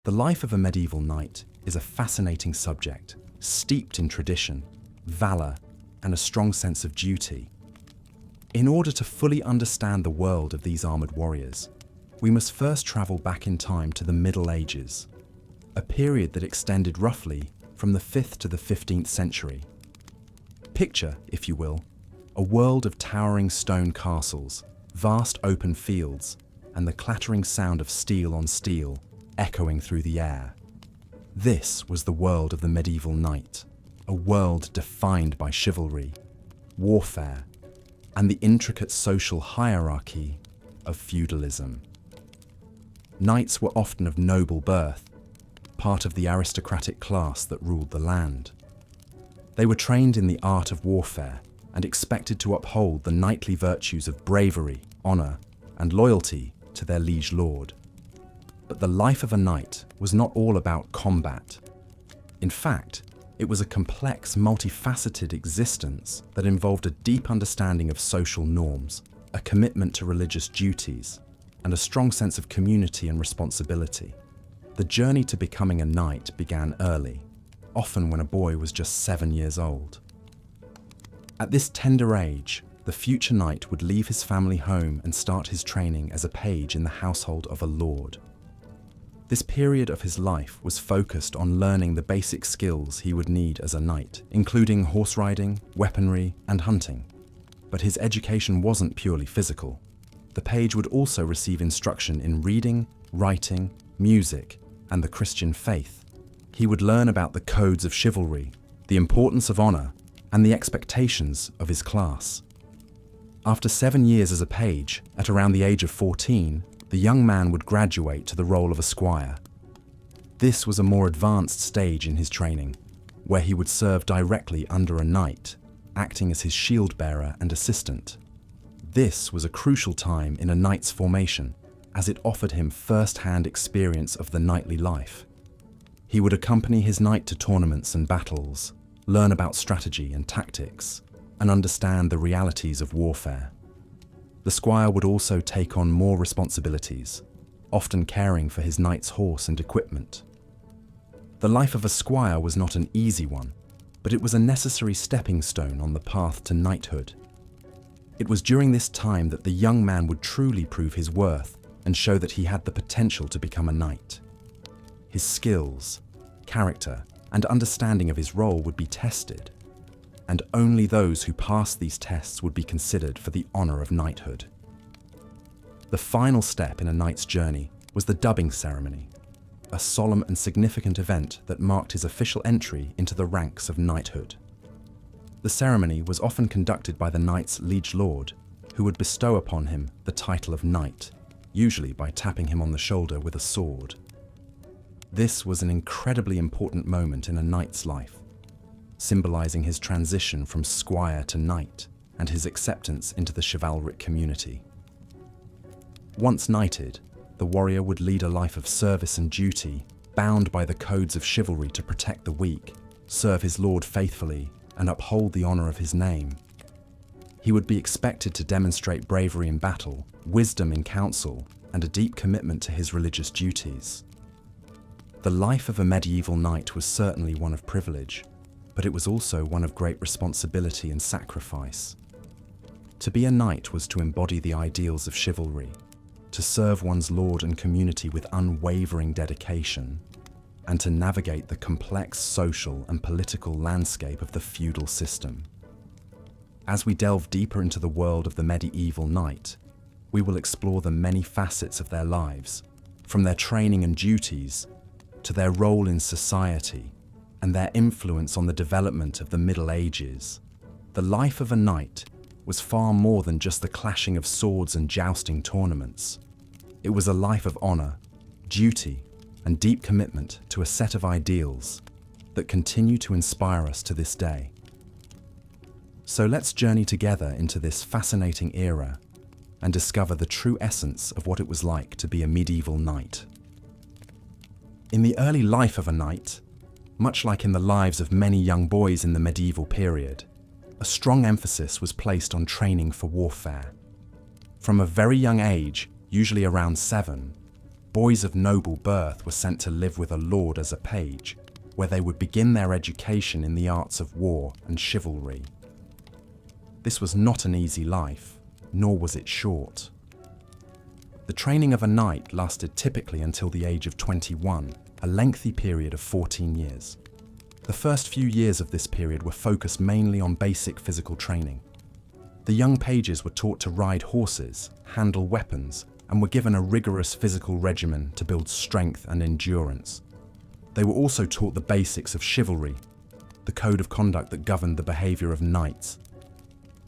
The life of a medieval knight is a fascinating subject, steeped in tradition, valor, and a strong sense of duty. In order to fully understand the world of these armored warriors, we must first travel back in time to the Middle Ages, a period that extended roughly from the 5th to the 15th century. Picture, if you will, a world of towering stone castles, vast open fields, and the clattering sound of steel on steel echoing through the air. This was the world of the medieval knight, a world defined by chivalry, warfare, and the intricate social hierarchy of feudalism. Knights were often of noble birth, part of the aristocratic class that ruled the land. They were trained in the art of warfare and expected to uphold the knightly virtues of bravery, honor, and loyalty to their liege lord. But the life of a knight was not all about combat. In fact, it was a complex, multifaceted existence that involved a deep understanding of social norms, a commitment to religious duties, and a strong sense of community and responsibility. The journey to becoming a knight began early, often when a boy was just 7 years old. At this tender age, the future knight would leave his family home and start his training as a page in the household of a lord. This period of his life was focused on learning the basic skills he would need as a knight, including horse riding, weaponry, and hunting. But his education wasn't purely physical. The page would also receive instruction in reading, writing, music, and the Christian faith. He would learn about the codes of chivalry, the importance of honor, and the expectations of his class. After 7 years as a page, at around the age of 14, the young man would graduate to the role of a squire. This was a more advanced stage in his training, where he would serve directly under a knight, acting as his shield bearer and assistant. This was a crucial time in a knight's formation, as it offered him first-hand experience of the knightly life. He would accompany his knight to tournaments and battles, learn about strategy and tactics, and understand the realities of warfare. The squire would also take on more responsibilities, often caring for his knight's horse and equipment. The life of a squire was not an easy one, but it was a necessary stepping stone on the path to knighthood. It was during this time that the young man would truly prove his worth and show that he had the potential to become a knight. His skills, character, and understanding of his role would be tested, and only those who passed these tests would be considered for the honor of knighthood. The final step in a knight's journey was the dubbing ceremony, a solemn and significant event that marked his official entry into the ranks of knighthood. The ceremony was often conducted by the knight's liege lord, who would bestow upon him the title of knight, usually by tapping him on the shoulder with a sword. This was an incredibly important moment in a knight's life, symbolizing his transition from squire to knight and his acceptance into the chivalric community. Once knighted, the warrior would lead a life of service and duty, bound by the codes of chivalry to protect the weak, serve his lord faithfully, and uphold the honor of his name. He would be expected to demonstrate bravery in battle, wisdom in counsel, and a deep commitment to his religious duties. The life of a medieval knight was certainly one of privilege, but it was also one of great responsibility and sacrifice. To be a knight was to embody the ideals of chivalry, to serve one's lord and community with unwavering dedication, and to navigate the complex social and political landscape of the feudal system. As we delve deeper into the world of the medieval knight, we will explore the many facets of their lives, from their training and duties to their role in society and their influence on the development of the Middle Ages. The life of a knight was far more than just the clashing of swords and jousting tournaments. It was a life of honor, duty, and deep commitment to a set of ideals that continue to inspire us to this day. So let's journey together into this fascinating era and discover the true essence of what it was like to be a medieval knight. In the early life of a knight, much like in the lives of many young boys in the medieval period, a strong emphasis was placed on training for warfare. From a very young age, usually around 7, boys of noble birth were sent to live with a lord as a page, where they would begin their education in the arts of war and chivalry. This was not an easy life, nor was it short. The training of a knight lasted typically until the age of 21, a lengthy period of 14 years. The first few years of this period were focused mainly on basic physical training. The young pages were taught to ride horses, handle weapons, and were given a rigorous physical regimen to build strength and endurance. They were also taught the basics of chivalry, the code of conduct that governed the behavior of knights.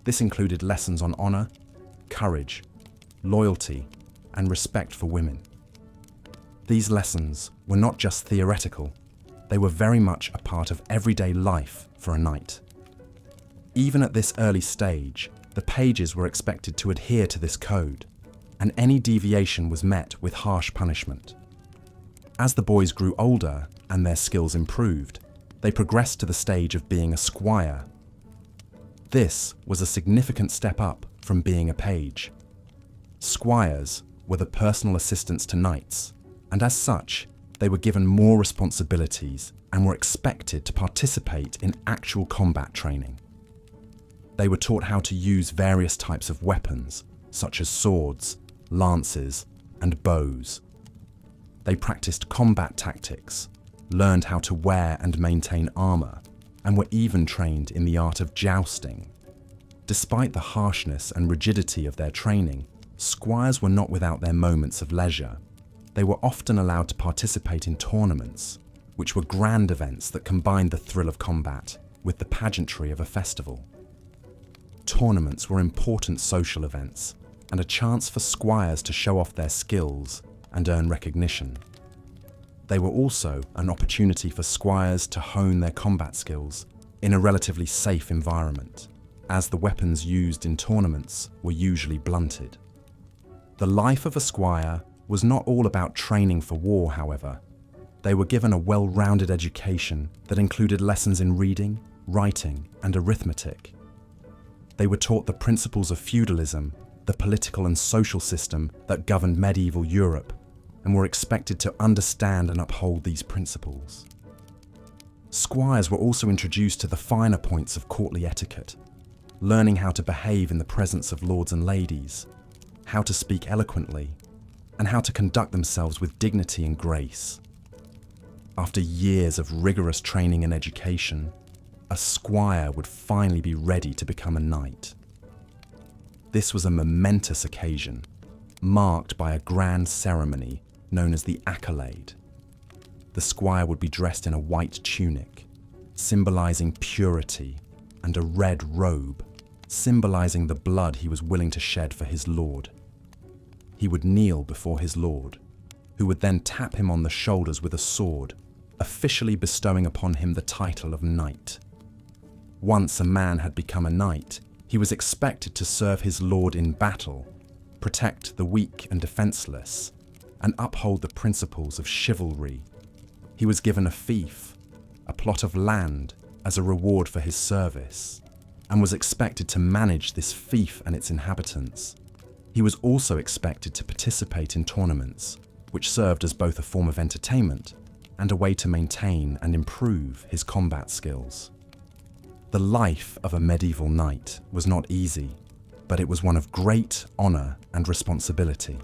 This included lessons on honor, courage, loyalty, and respect for women. These lessons were not just theoretical, they were very much a part of everyday life for a knight. Even at this early stage, the pages were expected to adhere to this code, and any deviation was met with harsh punishment. As the boys grew older and their skills improved, they progressed to the stage of being a squire. This was a significant step up from being a page. Squires were the personal assistants to knights, and as such, they were given more responsibilities and were expected to participate in actual combat training. They were taught how to use various types of weapons, such as swords, lances, and bows. They practiced combat tactics, learned how to wear and maintain armor, and were even trained in the art of jousting. Despite the harshness and rigidity of their training, squires were not without their moments of leisure. They were often allowed to participate in tournaments, which were grand events that combined the thrill of combat with the pageantry of a festival. Tournaments were important social events and a chance for squires to show off their skills and earn recognition. They were also an opportunity for squires to hone their combat skills in a relatively safe environment, as the weapons used in tournaments were usually blunted. The life of a squire was not all about training for war, however. They were given a well-rounded education that included lessons in reading, writing, and arithmetic. They were taught the principles of feudalism, the political and social system that governed medieval Europe, and were expected to understand and uphold these principles. Squires were also introduced to the finer points of courtly etiquette, learning how to behave in the presence of lords and ladies, how to speak eloquently, and how to conduct themselves with dignity and grace. After years of rigorous training and education, a squire would finally be ready to become a knight. This was a momentous occasion, marked by a grand ceremony known as the accolade. The squire would be dressed in a white tunic, symbolizing purity, and a red robe, symbolizing the blood he was willing to shed for his lord. He would kneel before his lord, who would then tap him on the shoulders with a sword, officially bestowing upon him the title of knight. Once a man had become a knight, he was expected to serve his lord in battle, protect the weak and defenseless, and uphold the principles of chivalry. He was given a fief, a plot of land, as a reward for his service, and was expected to manage this fief and its inhabitants. He was also expected to participate in tournaments, which served as both a form of entertainment and a way to maintain and improve his combat skills. The life of a medieval knight was not easy, but it was one of great honor and responsibility.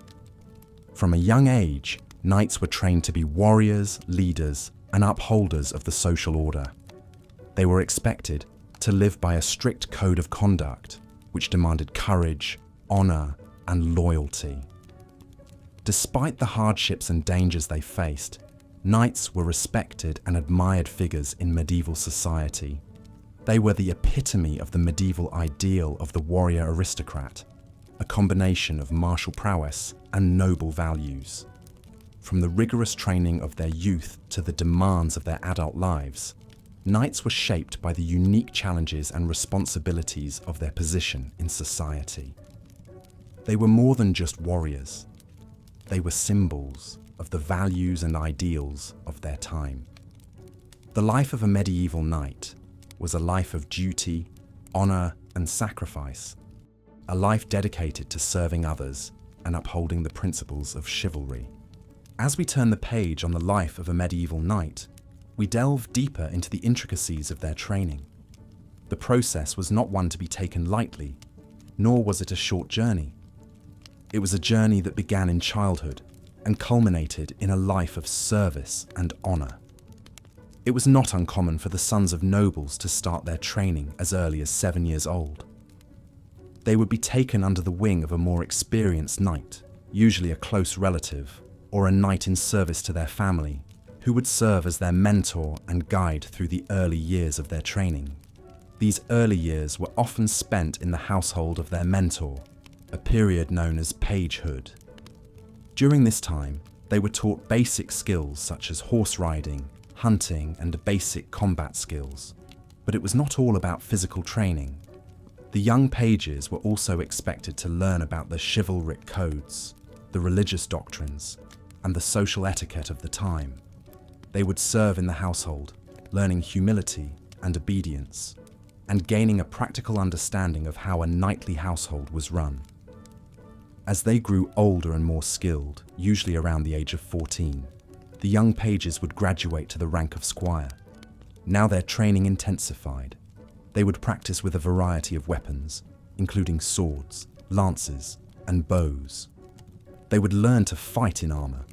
From a young age, knights were trained to be warriors, leaders, and upholders of the social order. They were expected to live by a strict code of conduct, which demanded courage, honor, and loyalty. Despite the hardships and dangers they faced, knights were respected and admired figures in medieval society. They were the epitome of the medieval ideal of the warrior aristocrat, a combination of martial prowess and noble values. From the rigorous training of their youth to the demands of their adult lives, knights were shaped by the unique challenges and responsibilities of their position in society. They were more than just warriors. They were symbols of the values and ideals of their time. The life of a medieval knight was a life of duty, honor, and sacrifice, a life dedicated to serving others and upholding the principles of chivalry. As we turn the page on the life of a medieval knight, we delve deeper into the intricacies of their training. The process was not one to be taken lightly, nor was it a short journey. It was a journey that began in childhood and culminated in a life of service and honor. It was not uncommon for the sons of nobles to start their training as early as 7 years old. They would be taken under the wing of a more experienced knight, usually a close relative, or a knight in service to their family, who would serve as their mentor and guide through the early years of their training. These early years were often spent in the household of their mentor, a period known as pagehood. During this time, they were taught basic skills such as horse riding, hunting, and basic combat skills. But it was not all about physical training. The young pages were also expected to learn about the chivalric codes, the religious doctrines, and the social etiquette of the time. They would serve in the household, learning humility and obedience, and gaining a practical understanding of how a knightly household was run. As they grew older and more skilled, usually around the age of 14, the young pages would graduate to the rank of squire. Now their training intensified. They would practice with a variety of weapons, including swords, lances, and bows. They would learn to fight in armor,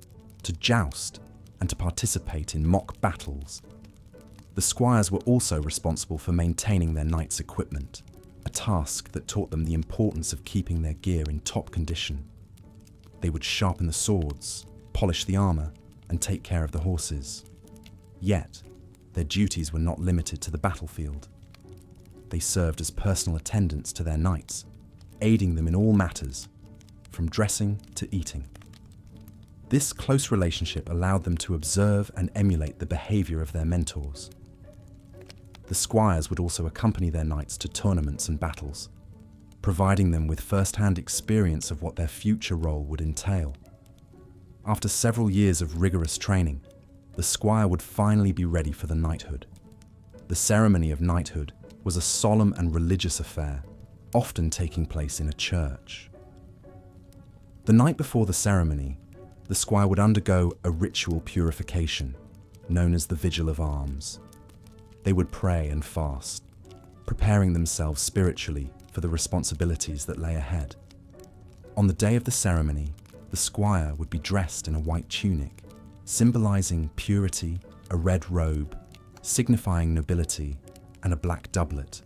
to joust, and to participate in mock battles. The squires were also responsible for maintaining their knights' equipment, a task that taught them the importance of keeping their gear in top condition. They would sharpen the swords, polish the armor, and take care of the horses. Yet, their duties were not limited to the battlefield. They served as personal attendants to their knights, aiding them in all matters, from dressing to eating. This close relationship allowed them to observe and emulate the behavior of their mentors. The squires would also accompany their knights to tournaments and battles, providing them with first-hand experience of what their future role would entail. After several years of rigorous training, the squire would finally be ready for the knighthood. The ceremony of knighthood was a solemn and religious affair, often taking place in a church. The night before the ceremony, the squire would undergo a ritual purification, known as the Vigil of Arms. They would pray and fast, preparing themselves spiritually for the responsibilities that lay ahead. On the day of the ceremony, the squire would be dressed in a white tunic, symbolizing purity, a red robe, signifying nobility, and a black doublet,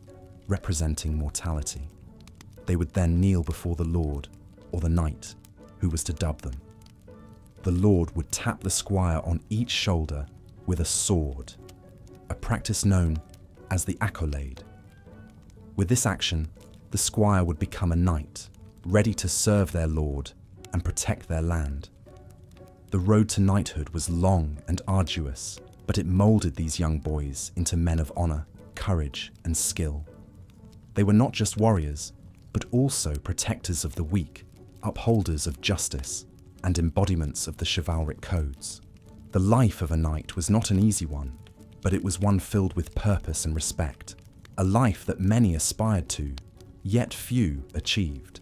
representing mortality. They would then kneel before the Lord, or the knight, who was to dub them. The Lord would tap the squire on each shoulder with a sword, a practice known as the accolade. With this action, the squire would become a knight, ready to serve their lord and protect their land. The road to knighthood was long and arduous, but it molded these young boys into men of honor, courage, and skill. They were not just warriors, but also protectors of the weak, upholders of justice, and embodiments of the chivalric codes. The life of a knight was not an easy one, but it was one filled with purpose and respect, a life that many aspired to, yet few achieved.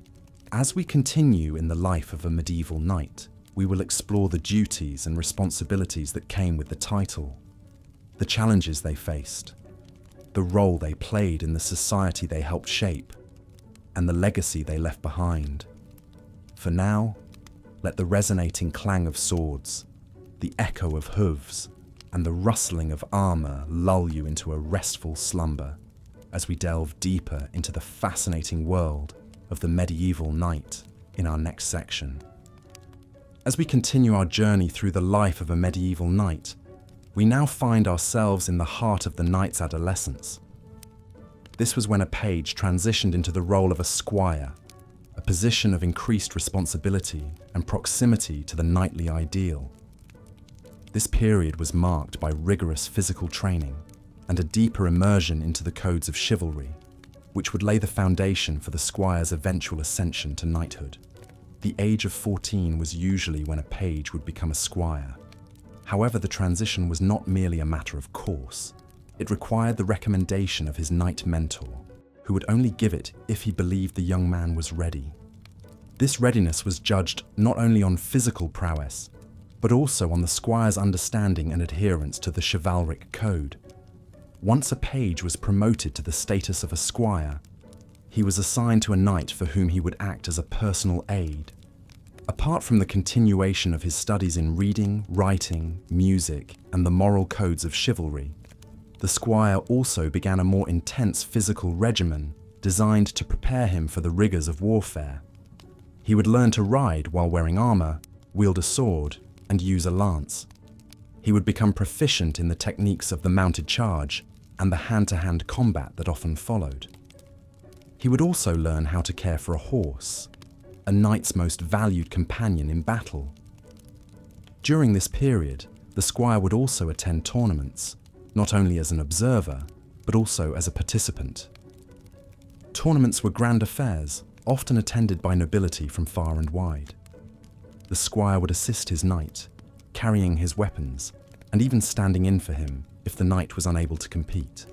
As we continue in the life of a medieval knight, we will explore the duties and responsibilities that came with the title, the challenges they faced, the role they played in the society they helped shape, and the legacy they left behind. For now, let the resonating clang of swords, the echo of hooves, and the rustling of armor lull you into a restful slumber as we delve deeper into the fascinating world of the medieval knight in our next section. As we continue our journey through the life of a medieval knight, we now find ourselves in the heart of the knight's adolescence. This was when a page transitioned into the role of a squire, a position of increased responsibility and proximity to the knightly ideal. This period was marked by rigorous physical training and a deeper immersion into the codes of chivalry, which would lay the foundation for the squire's eventual ascension to knighthood. The age of 14 was usually when a page would become a squire. However, the transition was not merely a matter of course. It required the recommendation of his knight mentor, who would only give it if he believed the young man was ready. This readiness was judged not only on physical prowess, but also on the squire's understanding and adherence to the chivalric code. Once a page was promoted to the status of a squire, he was assigned to a knight for whom he would act as a personal aide. Apart from the continuation of his studies in reading, writing, music, and the moral codes of chivalry, the squire also began a more intense physical regimen designed to prepare him for the rigors of warfare. He would learn to ride while wearing armor, wield a sword, and use a lance. He would become proficient in the techniques of the mounted charge and the hand-to-hand combat that often followed. He would also learn how to care for a horse, a knight's most valued companion in battle. During this period, the squire would also attend tournaments, not only as an observer, but also as a participant. Tournaments were grand affairs, often attended by nobility from far and wide. The squire would assist his knight, carrying his weapons, and even standing in for him if the knight was unable to compete.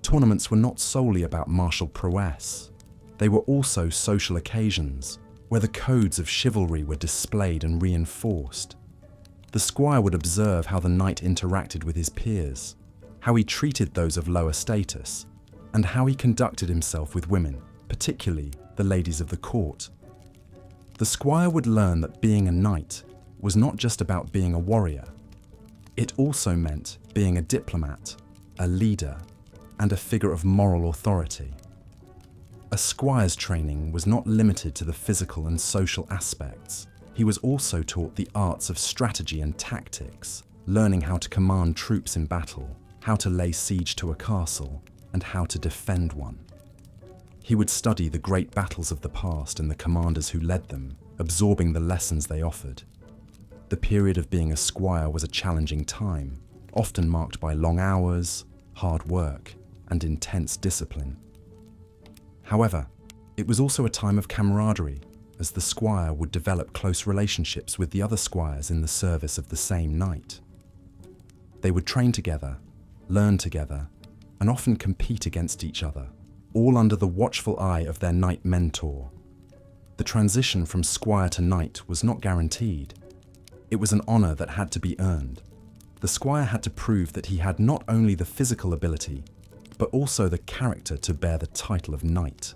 Tournaments were not solely about martial prowess. They were also social occasions, where the codes of chivalry were displayed and reinforced. The squire would observe how the knight interacted with his peers, how he treated those of lower status, and how he conducted himself with women, particularly the ladies of the court. The squire would learn that being a knight was not just about being a warrior. It also meant being a diplomat, a leader, and a figure of moral authority. A squire's training was not limited to the physical and social aspects. He was also taught the arts of strategy and tactics, learning how to command troops in battle, how to lay siege to a castle, and how to defend one. He would study the great battles of the past and the commanders who led them, absorbing the lessons they offered. The period of being a squire was a challenging time, often marked by long hours, hard work, and intense discipline. However, it was also a time of camaraderie, as the squire would develop close relationships with the other squires in the service of the same knight. They would train together, learn together, and often compete against each other, all under the watchful eye of their knight mentor. The transition from squire to knight was not guaranteed. It was an honor that had to be earned. The squire had to prove that he had not only the physical ability, but also the character to bear the title of knight.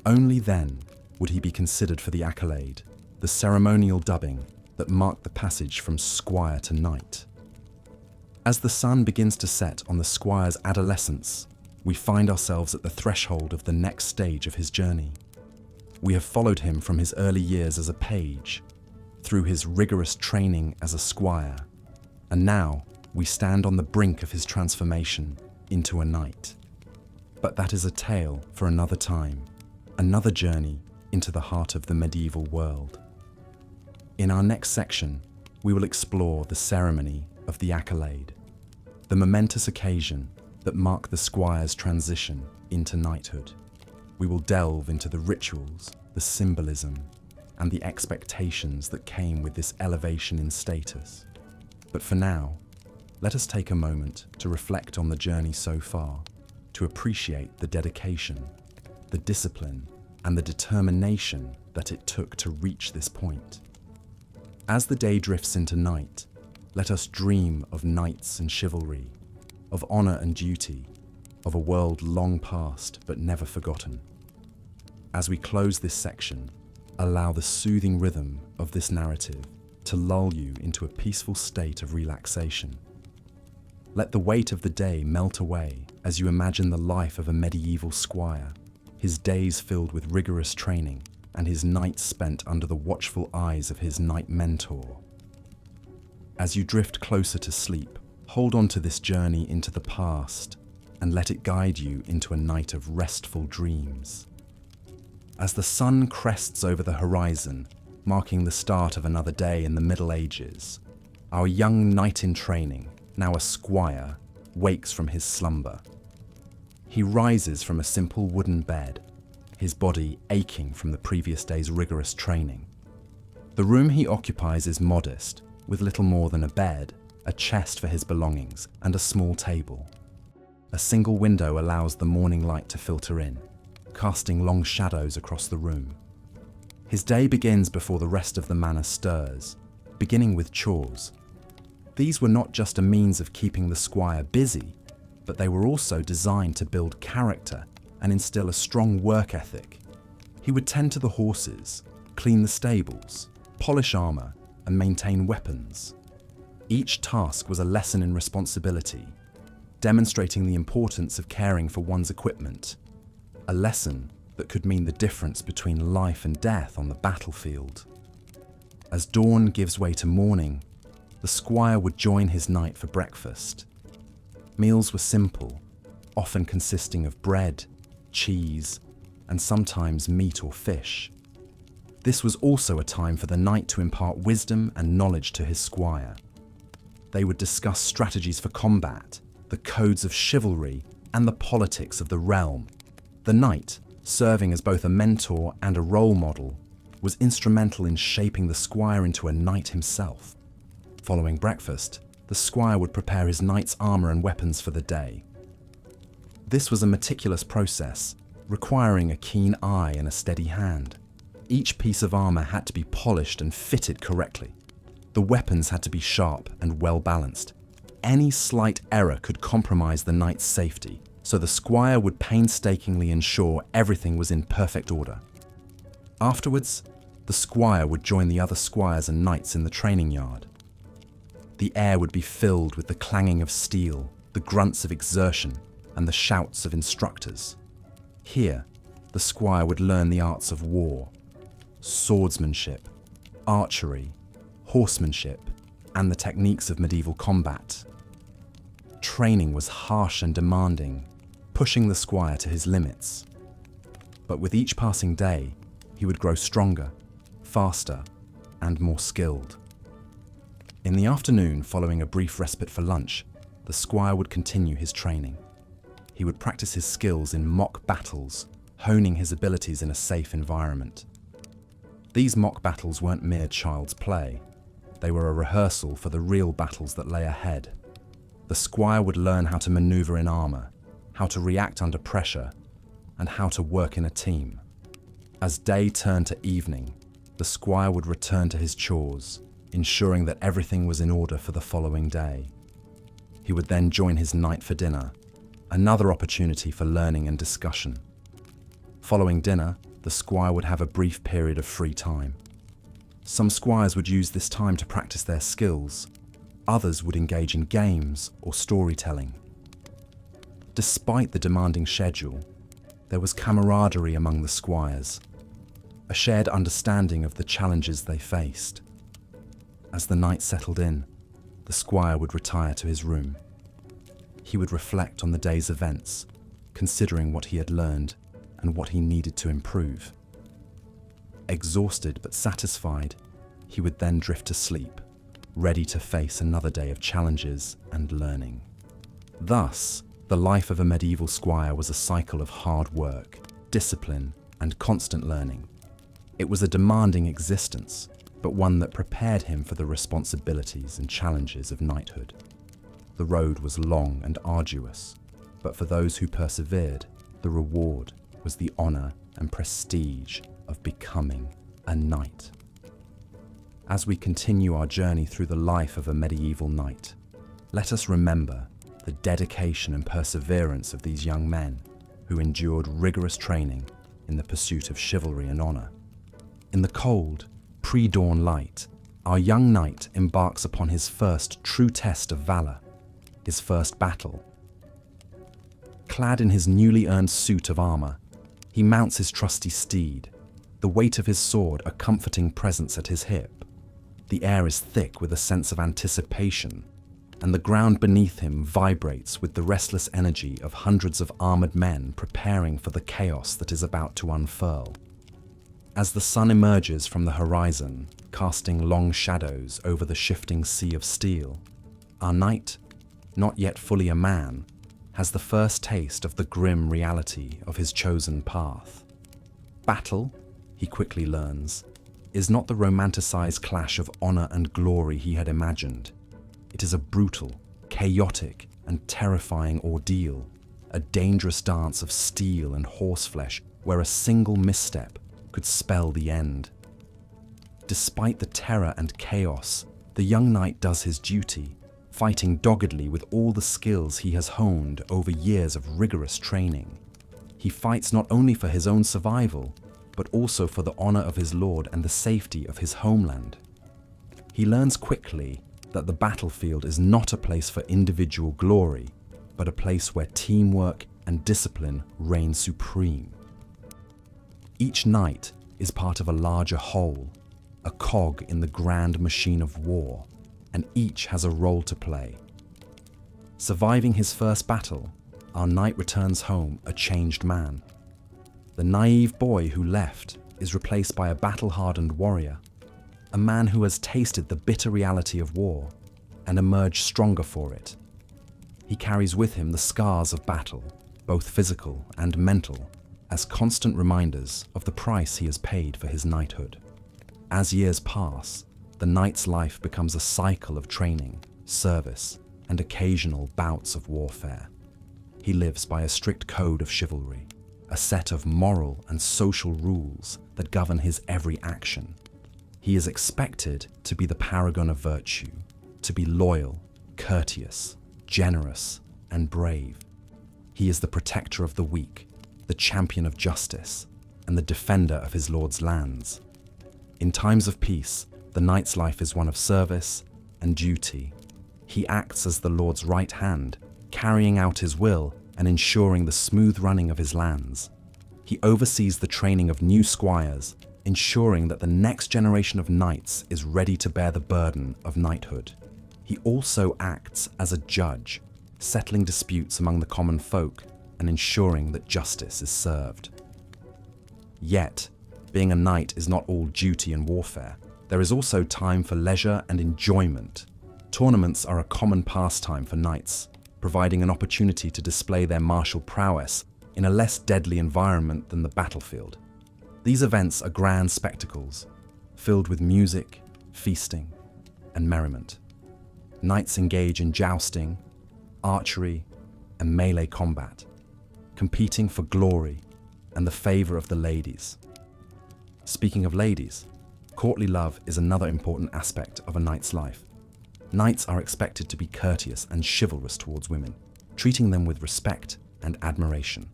Only then would he be considered for the accolade, the ceremonial dubbing that marked the passage from squire to knight. As the sun begins to set on the squire's adolescence, we find ourselves at the threshold of the next stage of his journey. We have followed him from his early years as a page, through his rigorous training as a squire, and now we stand on the brink of his transformation into a knight. But that is a tale for another time, another journey into the heart of the medieval world. In our next section, we will explore the ceremony of the accolade, the momentous occasion that marked the squire's transition into knighthood. We will delve into the rituals, the symbolism, and the expectations that came with this elevation in status. But for now, let us take a moment to reflect on the journey so far, to appreciate the dedication, the discipline, and the determination that it took to reach this point. As the day drifts into night, let us dream of knights and chivalry, of honor and duty, of a world long past but never forgotten. As we close this section, allow the soothing rhythm of this narrative to lull you into a peaceful state of relaxation. Let the weight of the day melt away as you imagine the life of a medieval squire, his days filled with rigorous training and his nights spent under the watchful eyes of his knight mentor. As you drift closer to sleep, hold on to this journey into the past and let it guide you into a night of restful dreams. As the sun crests over the horizon, marking the start of another day in the Middle Ages, our young knight in training, now a squire, wakes from his slumber. He rises from a simple wooden bed, his body aching from the previous day's rigorous training. The room he occupies is modest, with little more than a bed, a chest for his belongings, and a small table. A single window allows the morning light to filter in, casting long shadows across the room. His day begins before the rest of the manor stirs. beginning with chores. These were not just a means of keeping the squire busy, but they were also designed to build character and instill a strong work ethic. He would tend to the horses, clean the stables, polish armor, and maintain weapons. Each task was a lesson in responsibility, demonstrating the importance of caring for one's equipment, a lesson that could mean the difference between life and death on the battlefield. As dawn gives way to morning, the squire would join his knight for breakfast. Meals were simple, often consisting of bread, cheese, and sometimes meat or fish. This was also a time for the knight to impart wisdom and knowledge to his squire. They would discuss strategies for combat, the codes of chivalry, and the politics of the realm. The knight, serving as both a mentor and a role model, was instrumental in shaping the squire into a knight himself. Following breakfast, the squire would prepare his knight's armor and weapons for the day. This was a meticulous process, requiring a keen eye and a steady hand. Each piece of armor had to be polished and fitted correctly. The weapons had to be sharp and well balanced. Any slight error could compromise the knight's safety, so the squire would painstakingly ensure everything was in perfect order. Afterwards, the squire would join the other squires and knights in the training yard. The air would be filled with the clanging of steel, the grunts of exertion, and the shouts of instructors. Here, the squire would learn the arts of war, swordsmanship, archery, horsemanship, and the techniques of medieval combat. Training was harsh and demanding, pushing the squire to his limits. But with each passing day, he would grow stronger, faster, and more skilled. In the afternoon, following a brief respite for lunch, the squire would continue his training. He would practice his skills in mock battles, honing his abilities in a safe environment. These mock battles weren't mere child's play. They were a rehearsal for the real battles that lay ahead. The squire would learn how to maneuver in armor, how to react under pressure, and how to work in a team. As day turned to evening, the squire would return to his chores, ensuring that everything was in order for the following day. He would then join his knight for dinner, another opportunity for learning and discussion. Following dinner, the squire would have a brief period of free time. Some squires would use this time to practice their skills. Others would engage in games or storytelling. Despite the demanding schedule, there was camaraderie among the squires, a shared understanding of the challenges they faced. As the night settled in, the squire would retire to his room. He would reflect on the day's events, considering what he had learned and what he needed to improve. Exhausted but satisfied, he would then drift to sleep, ready to face another day of challenges and learning. Thus, the life of a medieval squire was a cycle of hard work, discipline, and constant learning. It was a demanding existence, but one that prepared him for the responsibilities and challenges of knighthood. The road was long and arduous, but for those who persevered, the reward was the honor and prestige of becoming a knight. As we continue our journey through the life of a medieval knight, let us remember the dedication and perseverance of these young men who endured rigorous training in the pursuit of chivalry and honor. In the cold, pre-dawn light, our young knight embarks upon his first true test of valor, his first battle. Clad in his newly earned suit of armor, he mounts his trusty steed, the weight of his sword a comforting presence at his hip. The air is thick with a sense of anticipation, and the ground beneath him vibrates with the restless energy of hundreds of armored men preparing for the chaos that is about to unfurl. As the sun emerges from the horizon, casting long shadows over the shifting sea of steel, our knight, not yet fully a man, has the first taste of the grim reality of his chosen path. Battle, he quickly learns, is not the romanticized clash of honor and glory he had imagined. It is a brutal, chaotic, and terrifying ordeal, a dangerous dance of steel and horseflesh where a single misstep could spell the end. Despite the terror and chaos, The young knight does his duty, fighting doggedly with all the skills he has honed over years of rigorous training. He fights not only for his own survival, but also for the honor of his lord and the safety of his homeland. He learns quickly that the battlefield is not a place for individual glory, but a place where teamwork and discipline reign supreme. Each knight is part of a larger whole, a cog in the grand machine of war, and each has a role to play. Surviving his first battle, our knight returns home a changed man. The naive boy who left is replaced by a battle-hardened warrior, a man who has tasted the bitter reality of war and emerged stronger for it. He carries with him the scars of battle, both physical and mental, as constant reminders of the price he has paid for his knighthood. As years pass, the knight's life becomes a cycle of training, service, and occasional bouts of warfare. He lives by a strict code of chivalry, a set of moral and social rules that govern his every action. He is expected to be the paragon of virtue, to be loyal, courteous, generous, and brave. He is the protector of the weak, the champion of justice, and the defender of his lord's lands. In times of peace, the knight's life is one of service and duty. He acts as the lord's right hand, carrying out his will and ensuring the smooth running of his lands. He oversees the training of new squires, ensuring that the next generation of knights is ready to bear the burden of knighthood. He also acts as a judge, settling disputes among the common folk and ensuring that justice is served. Yet, being a knight is not all duty and warfare. There is also time for leisure and enjoyment. Tournaments are a common pastime for knights, providing an opportunity to display their martial prowess in a less deadly environment than the battlefield. These events are grand spectacles, filled with music, feasting, and merriment. Knights engage in jousting, archery, and melee combat, competing for glory and the favor of the ladies. Speaking of ladies, courtly love is another important aspect of a knight's life. Knights are expected to be courteous and chivalrous towards women, treating them with respect and admiration.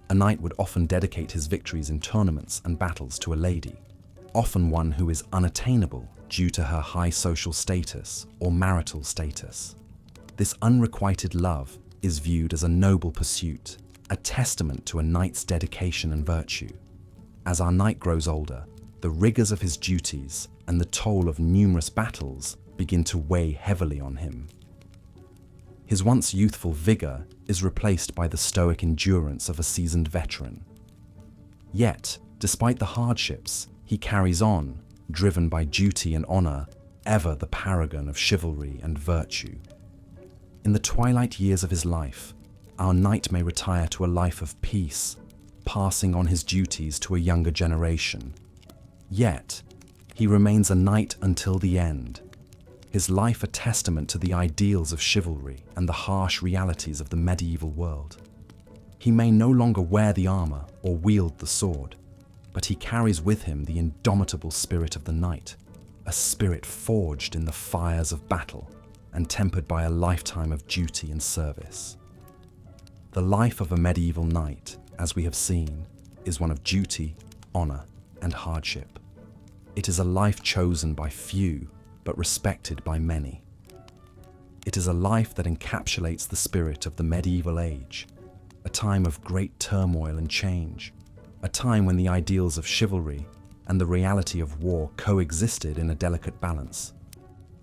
A knight would often dedicate his victories in tournaments and battles to a lady, often one who is unattainable due to her high social status or marital status. This unrequited love is viewed as a noble pursuit, a testament to a knight's dedication and virtue. As our knight grows older, the rigors of his duties and the toll of numerous battles begin to weigh heavily on him. His once youthful vigor is replaced by the stoic endurance of a seasoned veteran. Yet, despite the hardships, he carries on, driven by duty and honor, ever the paragon of chivalry and virtue. In the twilight years of his life, our knight may retire to a life of peace, passing on his duties to a younger generation. Yet, he remains a knight until the end, his life a testament to the ideals of chivalry and the harsh realities of the medieval world. He may no longer wear the armor or wield the sword, but he carries with him the indomitable spirit of the knight, a spirit forged in the fires of battle and tempered by a lifetime of duty and service. The life of a medieval knight, as we have seen, is one of duty, honor, and hardship. It is a life chosen by few, but respected by many. It is a life that encapsulates the spirit of the medieval age, a time of great turmoil and change, a time when the ideals of chivalry and the reality of war coexisted in a delicate balance.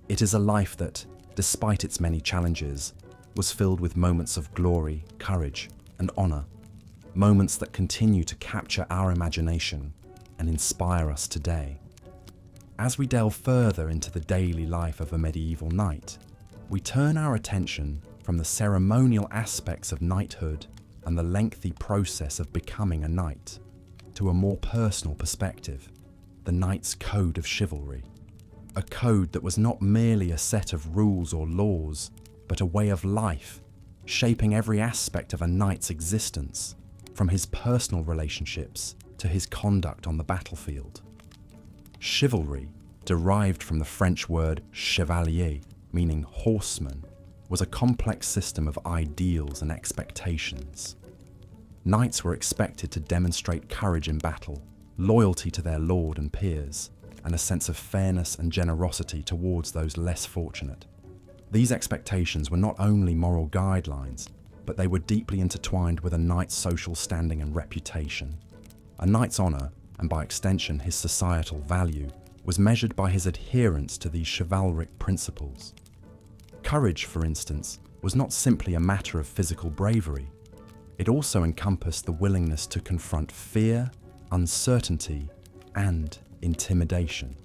It is a life that, despite its many challenges, was filled with moments of glory, courage, and honor, moments that continue to capture our imagination and inspire us today. As we delve further into the daily life of a medieval knight, we turn our attention from the ceremonial aspects of knighthood and the lengthy process of becoming a knight to a more personal perspective, the knight's code of chivalry. A code that was not merely a set of rules or laws, but a way of life, shaping every aspect of a knight's existence, from his personal relationships to his conduct on the battlefield. Chivalry derived from the French word chevalier, meaning horseman, was a complex system of ideals and expectations. Knights were expected to demonstrate courage in battle, loyalty to their lord and peers, and a sense of fairness and generosity towards those less fortunate. These expectations were not only moral guidelines, but they were deeply intertwined with a knight's social standing and reputation. A knight's honour, and by extension his societal value, was measured by his adherence to these chivalric principles. Courage, for instance, was not simply a matter of physical bravery. It also encompassed the willingness to confront fear, uncertainty, and intimidation.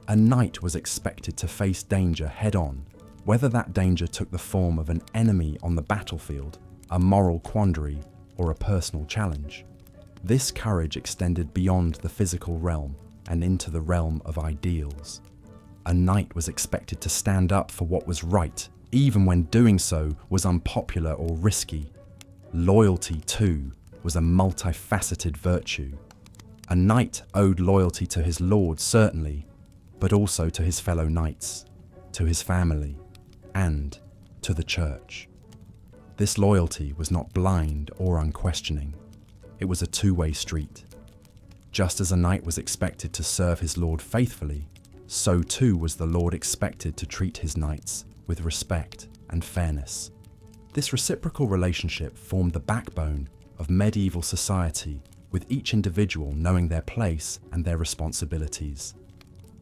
A knight was expected to face danger head-on, whether that danger took the form of an enemy on the battlefield, a moral quandary, or a personal challenge. This courage extended beyond the physical realm and into the realm of ideals. A knight was expected to stand up for what was right, even when doing so was unpopular or risky. Loyalty, too, was a multifaceted virtue. A knight owed loyalty to his lord, certainly, but also to his fellow knights, to his family, and to the church. This loyalty was not blind or unquestioning. It was a two-way street. Just as a knight was expected to serve his lord faithfully, so too was the lord expected to treat his knights with respect and fairness. This reciprocal relationship formed the backbone of medieval society, with each individual knowing their place and their responsibilities.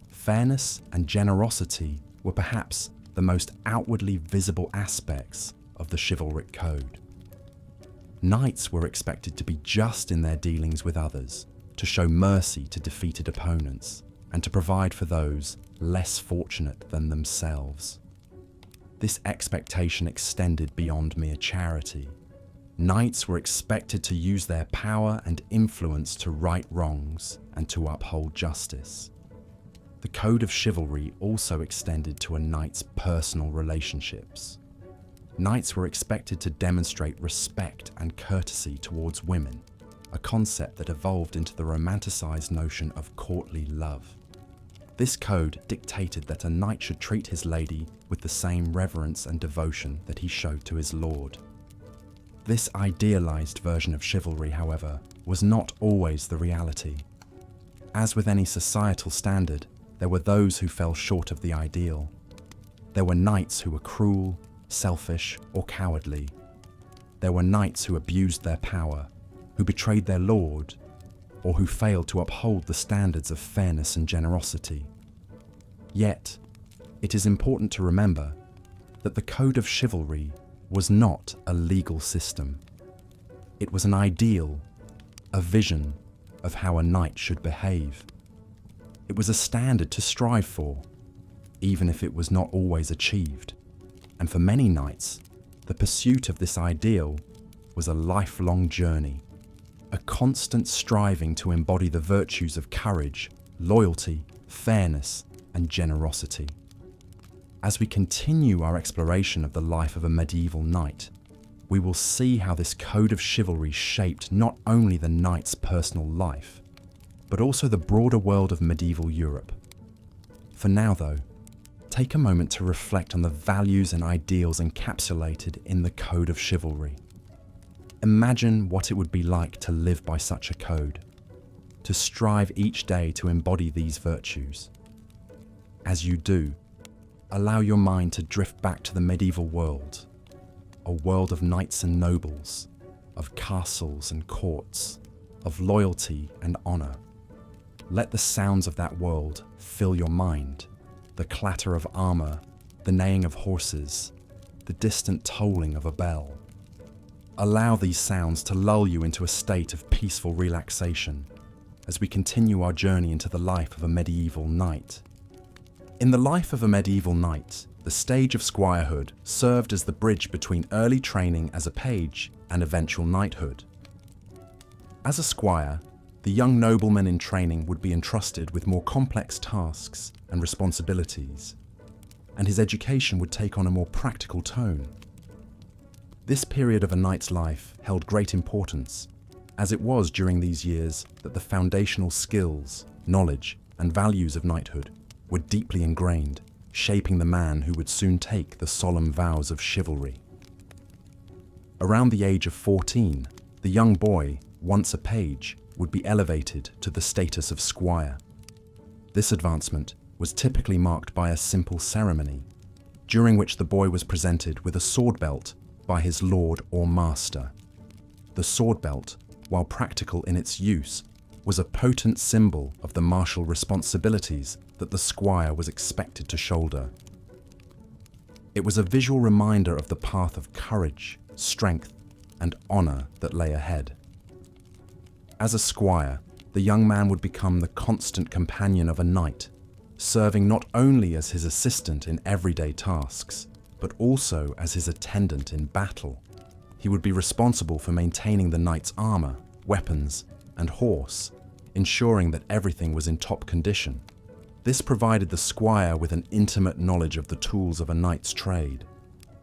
Fairness and generosity were perhaps the most outwardly visible aspects of the chivalric code. Knights were expected to be just in their dealings with others, to show mercy to defeated opponents, and to provide for those less fortunate than themselves. This expectation extended beyond mere charity. Knights were expected to use their power and influence to right wrongs and to uphold justice. The code of chivalry also extended to a knight's personal relationships. Knights were expected to demonstrate respect and courtesy towards women, a concept that evolved into the romanticized notion of courtly love. This code dictated that a knight should treat his lady with the same reverence and devotion that he showed to his lord. This idealized version of chivalry, however, was not always the reality. As with any societal standard, there were those who fell short of the ideal. There were knights who were cruel, selfish, or cowardly. There were knights who abused their power, who betrayed their lord, or who failed to uphold the standards of fairness and generosity. Yet, it is important to remember that the code of chivalry was not a legal system. It was an ideal, a vision of how a knight should behave. It was a standard to strive for, even if it was not always achieved. And for many knights, the pursuit of this ideal was a lifelong journey, a constant striving to embody the virtues of courage, loyalty, fairness, and generosity. As we continue our exploration of the life of a medieval knight, we will see how this code of chivalry shaped not only the knight's personal life, but also the broader world of medieval Europe. For now, though, take a moment to reflect on the values and ideals encapsulated in the code of chivalry. Imagine what it would be like to live by such a code, to strive each day to embody these virtues. As you do, allow your mind to drift back to the medieval world, a world of knights and nobles, of castles and courts, of loyalty and honor. Let the sounds of that world fill your mind, the clatter of armor, the neighing of horses, the distant tolling of a bell. Allow these sounds to lull you into a state of peaceful relaxation as we continue our journey into the life of a medieval knight. In the life of a medieval knight, the stage of squirehood served as the bridge between early training as a page and eventual knighthood. As a squire, the young nobleman in training would be entrusted with more complex tasks and responsibilities, and his education would take on a more practical tone. This period of a knight's life held great importance, as it was during these years that the foundational skills, knowledge, and values of knighthood were deeply ingrained, shaping the man who would soon take the solemn vows of chivalry. Around the age of 14, the young boy, once a page, would be elevated to the status of squire. This advancement was typically marked by a simple ceremony, during which the boy was presented with a sword belt by his lord or master. The sword belt, while practical in its use, was a potent symbol of the martial responsibilities that the squire was expected to shoulder. It was a visual reminder of the path of courage, strength, and honor that lay ahead. As a squire, the young man would become the constant companion of a knight, serving not only as his assistant in everyday tasks, but also as his attendant in battle. He would be responsible for maintaining the knight's armor, weapons, and horse, ensuring that everything was in top condition. This provided the squire with an intimate knowledge of the tools of a knight's trade,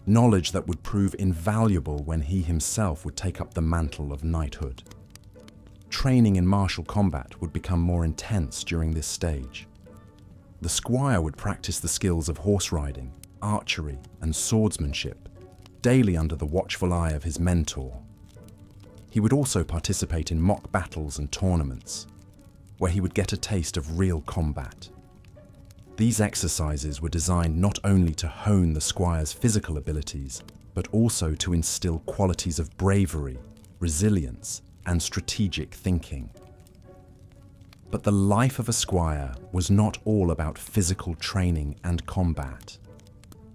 knowledge that would prove invaluable when he himself would take up the mantle of knighthood. Training in martial combat would become more intense during this stage. The squire would practice the skills of horse riding, archery, and swordsmanship, daily under the watchful eye of his mentor. He would also participate in mock battles and tournaments, where he would get a taste of real combat. These exercises were designed not only to hone the squire's physical abilities, but also to instill qualities of bravery, resilience, and strategic thinking. But the life of a squire was not all about physical training and combat.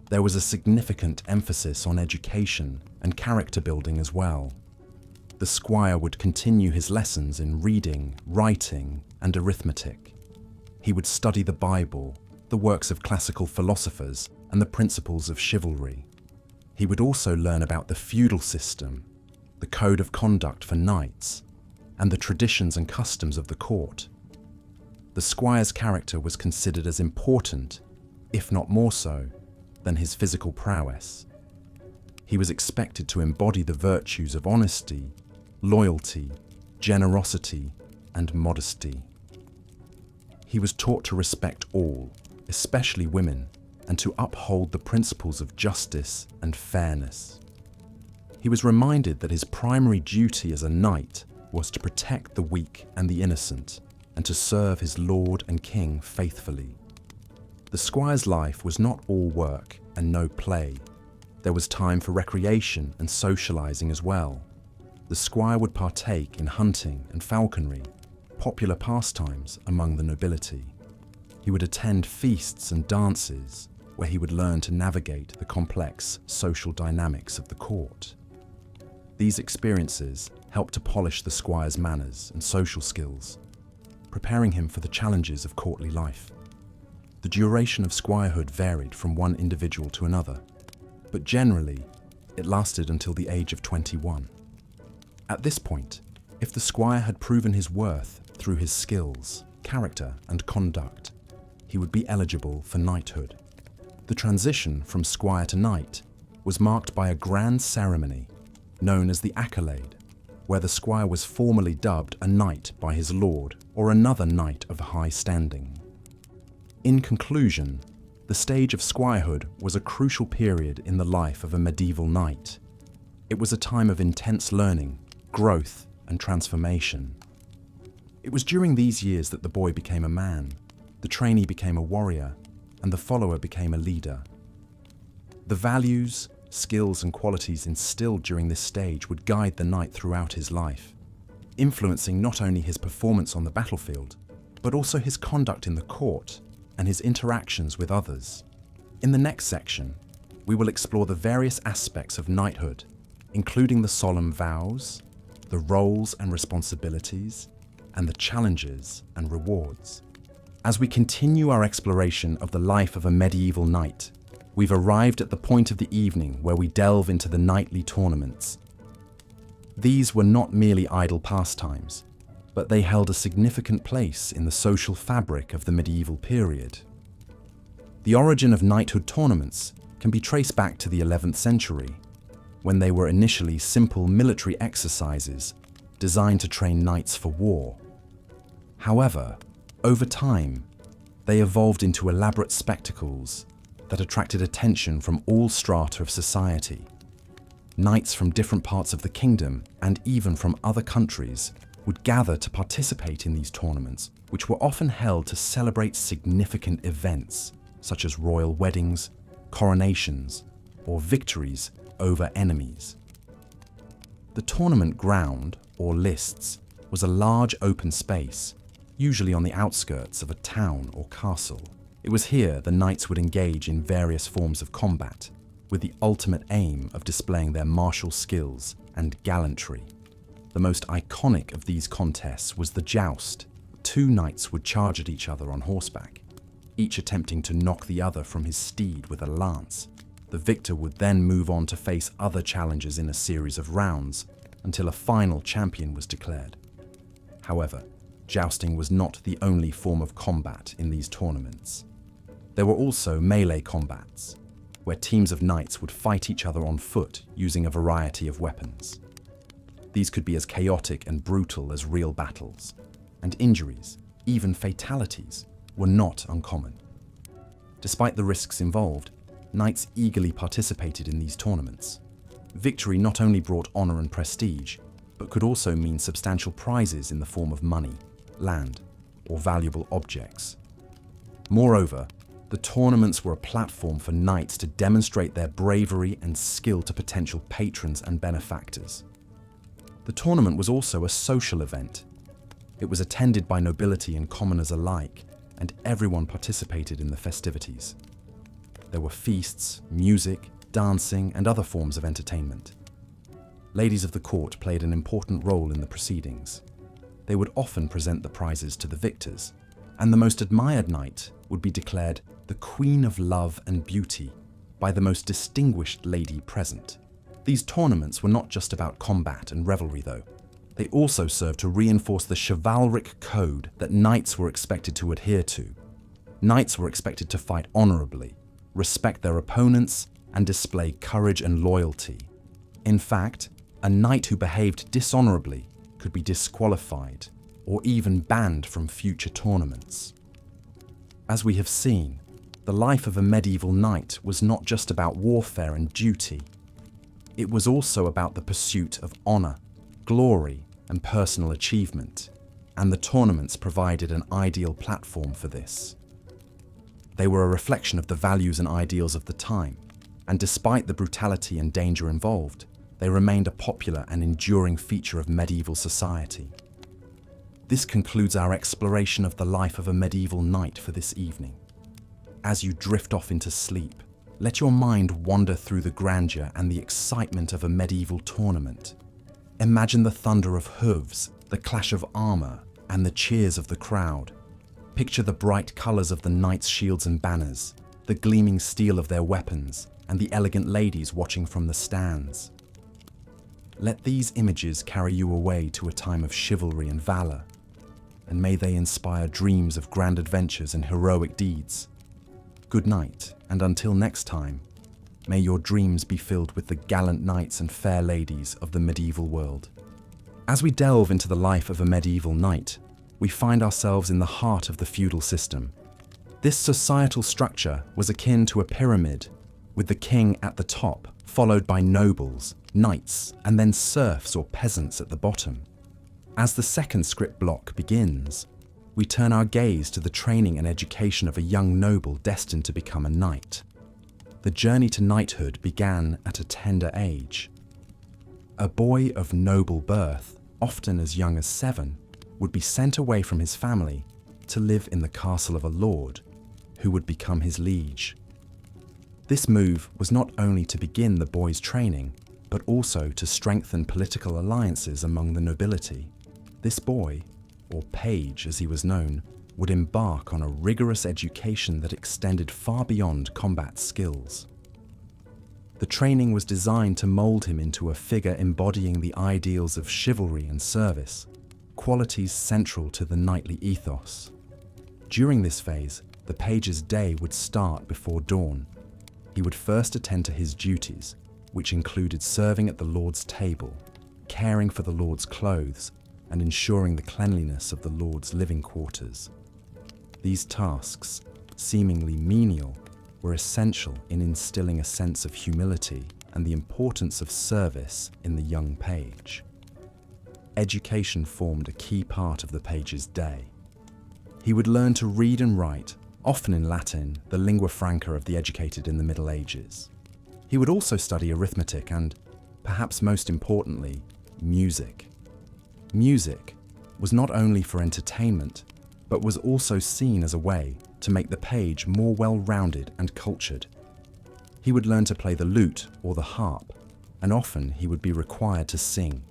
There was a significant emphasis on education and character building as well. The squire would continue his lessons in reading, writing, and arithmetic. He would study the Bible, the works of classical philosophers, and the principles of chivalry. He would also learn about the feudal system, the code of conduct for knights, and the traditions and customs of the court. The squire's character was considered as important, if not more so, than his physical prowess. He was expected to embody the virtues of honesty, loyalty, generosity, and modesty. He was taught to respect all, especially women, and to uphold the principles of justice and fairness. He was reminded that his primary duty as a knight was to protect the weak and the innocent, and to serve his lord and king faithfully. The squire's life was not all work and no play. There was time for recreation and socializing as well. The squire would partake in hunting and falconry, popular pastimes among the nobility. He would attend feasts and dances, where he would learn to navigate the complex social dynamics of the court. These experiences helped to polish the squire's manners and social skills, preparing him for the challenges of courtly life. The duration of squirehood varied from one individual to another, but generally, it lasted until the age of 21. At this point, if the squire had proven his worth through his skills, character, and conduct, he would be eligible for knighthood. The transition from squire to knight was marked by a grand ceremony known as the accolade, where the squire was formally dubbed a knight by his lord or another knight of high standing. In conclusion, the stage of squirehood was a crucial period in the life of a medieval knight. It was a time of intense learning, growth, and transformation. It was during these years that the boy became a man, the trainee became a warrior, and the follower became a leader. The values, skills, and qualities instilled during this stage would guide the knight throughout his life, influencing not only his performance on the battlefield, but also his conduct in the court and his interactions with others. In the next section, we will explore the various aspects of knighthood, including the solemn vows, the roles and responsibilities, and the challenges and rewards. As we continue our exploration of the life of a medieval knight, we've arrived at the point of the evening where we delve into the knightly tournaments. These were not merely idle pastimes, but they held a significant place in the social fabric of the medieval period. The origin of knighthood tournaments can be traced back to the 11th century, when they were initially simple military exercises designed to train knights for war. However, over time, They evolved into elaborate spectacles that attracted attention from all strata of society. Knights from different parts of the kingdom, and even from other countries, would gather to participate in these tournaments, which were often held to celebrate significant events, such as royal weddings, coronations, or victories over enemies. The tournament ground, or lists, was a large open space, usually on the outskirts of a town or castle. It was here the knights would engage in various forms of combat, with the ultimate aim of displaying their martial skills and gallantry. The most iconic of these contests was the joust. Two knights would charge at each other on horseback, each attempting to knock the other from his steed with a lance. The victor would then move on to face other challengers in a series of rounds until a final champion was declared. However, jousting was not the only form of combat in these tournaments. There were also melee combats, where teams of knights would fight each other on foot using a variety of weapons. These could be as chaotic and brutal as real battles, and injuries, even fatalities, were not uncommon. Despite the risks involved, knights eagerly participated in these tournaments. Victory not only brought honor and prestige, but could also mean substantial prizes in the form of money, land, or valuable objects. Moreover, the tournaments were a platform for knights to demonstrate their bravery and skill to potential patrons and benefactors. The tournament was also a social event. It was attended by nobility and commoners alike, and everyone participated in the festivities. There were feasts, music, dancing, and other forms of entertainment. Ladies of the court played an important role in the proceedings. They would often present the prizes to the victors, and the most admired knight would be declared the Queen of Love and Beauty by the most distinguished lady present. These tournaments were not just about combat and revelry, though. They also served to reinforce the chivalric code that knights were expected to adhere to. Knights were expected to fight honorably, respect their opponents, and display courage and loyalty. In fact, a knight who behaved dishonorably could be disqualified or even banned from future tournaments. As we have seen, the life of a medieval knight was not just about warfare and duty. It was also about the pursuit of honor, glory, and personal achievement, and the tournaments provided an ideal platform for this. They were a reflection of the values and ideals of the time, and despite the brutality and danger involved, they remained a popular and enduring feature of medieval society. This concludes our exploration of the life of a medieval knight for this evening. As you drift off into sleep, let your mind wander through the grandeur and the excitement of a medieval tournament. Imagine the thunder of hooves, the clash of armor, and the cheers of the crowd. Picture the bright colors of the knights' shields and banners, the gleaming steel of their weapons, and the elegant ladies watching from the stands. Let these images carry you away to a time of chivalry and valor, and may they inspire dreams of grand adventures and heroic deeds. Good night, and until next time, may your dreams be filled with the gallant knights and fair ladies of the medieval world. As we delve into the life of a medieval knight, we find ourselves in the heart of the feudal system. This societal structure was akin to a pyramid, with the king at the top, followed by nobles, knights, and then serfs or peasants at the bottom. As the second script block begins, we turn our gaze to the training and education of a young noble destined to become a knight. The journey to knighthood began at a tender age. A boy of noble birth, often as young as 7, would be sent away from his family to live in the castle of a lord, who would become his liege. This move was not only to begin the boy's training, but also to strengthen political alliances among the nobility. This boy, or page as he was known, would embark on a rigorous education that extended far beyond combat skills. The training was designed to mold him into a figure embodying the ideals of chivalry and service, qualities central to the knightly ethos. During this phase, the page's day would start before dawn. He would first attend to his duties, which included serving at the Lord's table, caring for the Lord's clothes, and ensuring the cleanliness of the Lord's living quarters. These tasks, seemingly menial, were essential in instilling a sense of humility and the importance of service in the young page. Education formed a key part of the page's day. He would learn to read and write, often in Latin, the lingua franca of the educated in the Middle Ages. He would also study arithmetic and, perhaps most importantly, music. Music was not only for entertainment, but was also seen as a way to make the page more well-rounded and cultured. He would learn to play the lute or the harp, and often he would be required to sing.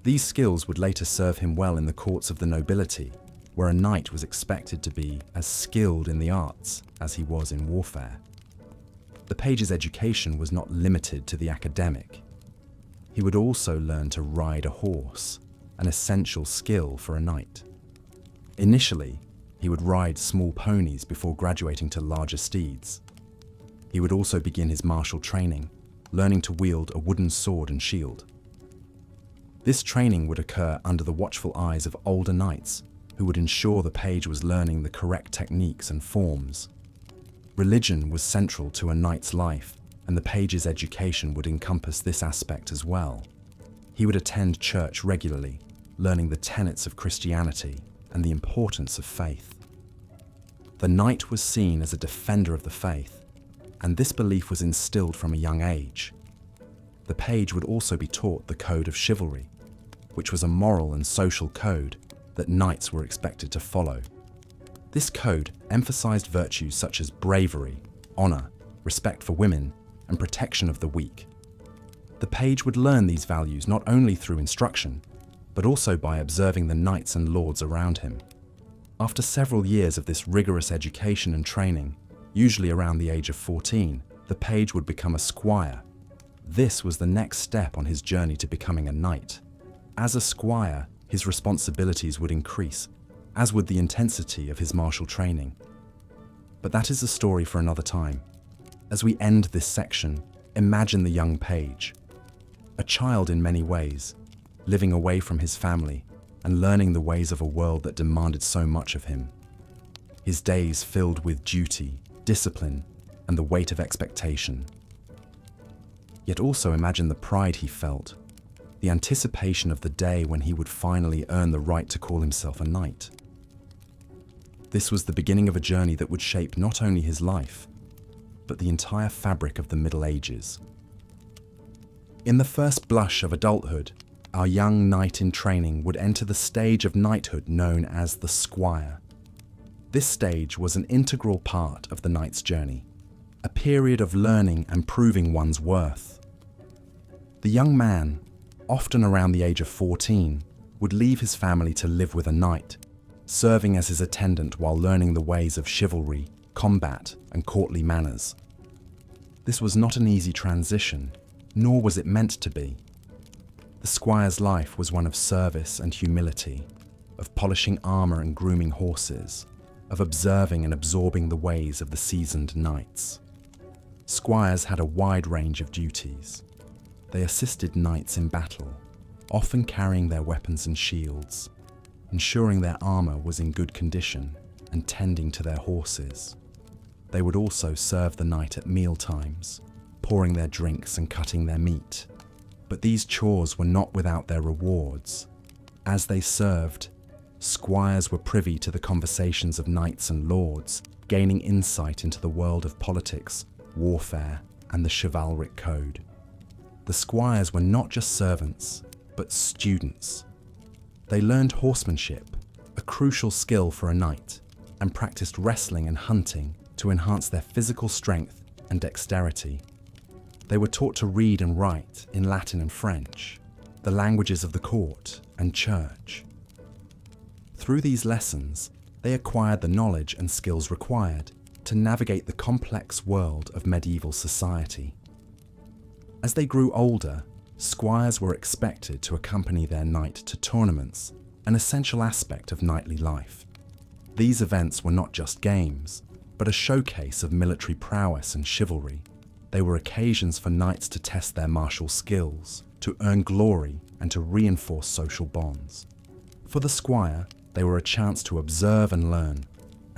These skills would later serve him well in the courts of the nobility, where a knight was expected to be as skilled in the arts as he was in warfare. The page's education was not limited to the academic. He would also learn to ride a horse, an essential skill for a knight. Initially, he would ride small ponies before graduating to larger steeds. He would also begin his martial training, learning to wield a wooden sword and shield. This training would occur under the watchful eyes of older knights who would ensure the page was learning the correct techniques and forms. Religion was central to a knight's life, and the page's education would encompass this aspect as well. He would attend church regularly, learning the tenets of Christianity and the importance of faith. The knight was seen as a defender of the faith, and this belief was instilled from a young age. The page would also be taught the code of chivalry, which was a moral and social code that knights were expected to follow. This code emphasized virtues such as bravery, honor, respect for women, and protection of the weak. The page would learn these values not only through instruction, but also by observing the knights and lords around him. After several years of this rigorous education and training, usually around the age of 14, the page would become a squire. This was the next step on his journey to becoming a knight. As a squire, his responsibilities would increase, as would the intensity of his martial training. But that is a story for another time. As we end this section, imagine the young page, a child in many ways, living away from his family and learning the ways of a world that demanded so much of him. His days filled with duty, discipline, and the weight of expectation. Yet also imagine the pride he felt, the anticipation of the day when he would finally earn the right to call himself a knight. This was the beginning of a journey that would shape not only his life, but the entire fabric of the Middle Ages. In the first blush of adulthood, our young knight in training would enter the stage of knighthood known as the squire. This stage was an integral part of the knight's journey, a period of learning and proving one's worth. The young man, often around the age of 14, would leave his family to live with a knight, serving as his attendant while learning the ways of chivalry, combat, and courtly manners. This was not an easy transition, nor was it meant to be. The squire's life was one of service and humility, of polishing armor and grooming horses, of observing and absorbing the ways of the seasoned knights. Squires had a wide range of duties. They assisted knights in battle, often carrying their weapons and shields, ensuring their armor was in good condition, and tending to their horses. They would also serve the knight at meal times, pouring their drinks and cutting their meat. But these chores were not without their rewards. As they served, squires were privy to the conversations of knights and lords, gaining insight into the world of politics, warfare, and the chivalric code. The squires were not just servants, but students. They learned horsemanship, a crucial skill for a knight, and practiced wrestling and hunting to enhance their physical strength and dexterity. They were taught to read and write in Latin and French, the languages of the court and church. Through these lessons, they acquired the knowledge and skills required to navigate the complex world of medieval society. As they grew older, squires were expected to accompany their knight to tournaments, an essential aspect of knightly life. These events were not just games, but a showcase of military prowess and chivalry. They were occasions for knights to test their martial skills, to earn glory, and to reinforce social bonds. For the squire, they were a chance to observe and learn,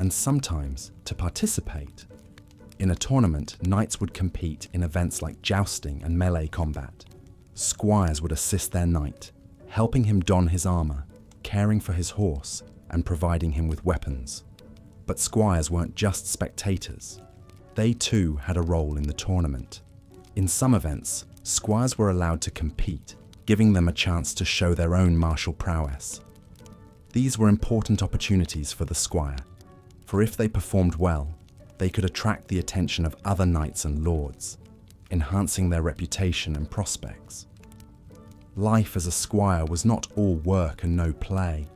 and sometimes to participate. In a tournament, knights would compete in events like jousting and melee combat. Squires would assist their knight, helping him don his armor, caring for his horse, and providing him with weapons. But squires weren't just spectators. They too had a role in the tournament. In some events, squires were allowed to compete, giving them a chance to show their own martial prowess. These were important opportunities for the squire, for if they performed well, they could attract the attention of other knights and lords, enhancing their reputation and prospects. Life as a squire was not all work and no play.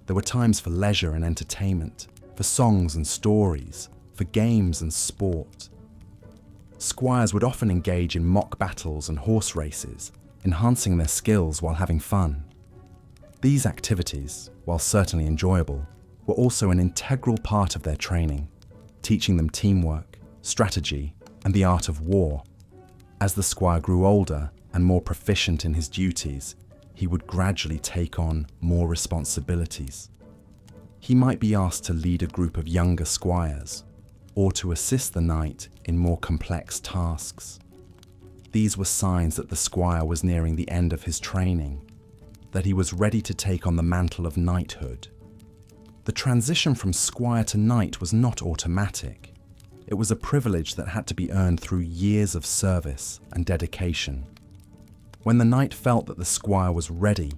There were times for leisure and entertainment, for songs and stories, for games and sport. Squires would often engage in mock battles and horse races, enhancing their skills while having fun. These activities, while certainly enjoyable, were also an integral part of their training, teaching them teamwork, strategy, and the art of war. As the squire grew older and more proficient in his duties, he would gradually take on more responsibilities. He might be asked to lead a group of younger squires, or to assist the knight in more complex tasks. These were signs that the squire was nearing the end of his training, that he was ready to take on the mantle of knighthood. The transition from squire to knight was not automatic. It was a privilege that had to be earned through years of service and dedication. When the knight felt that the squire was ready,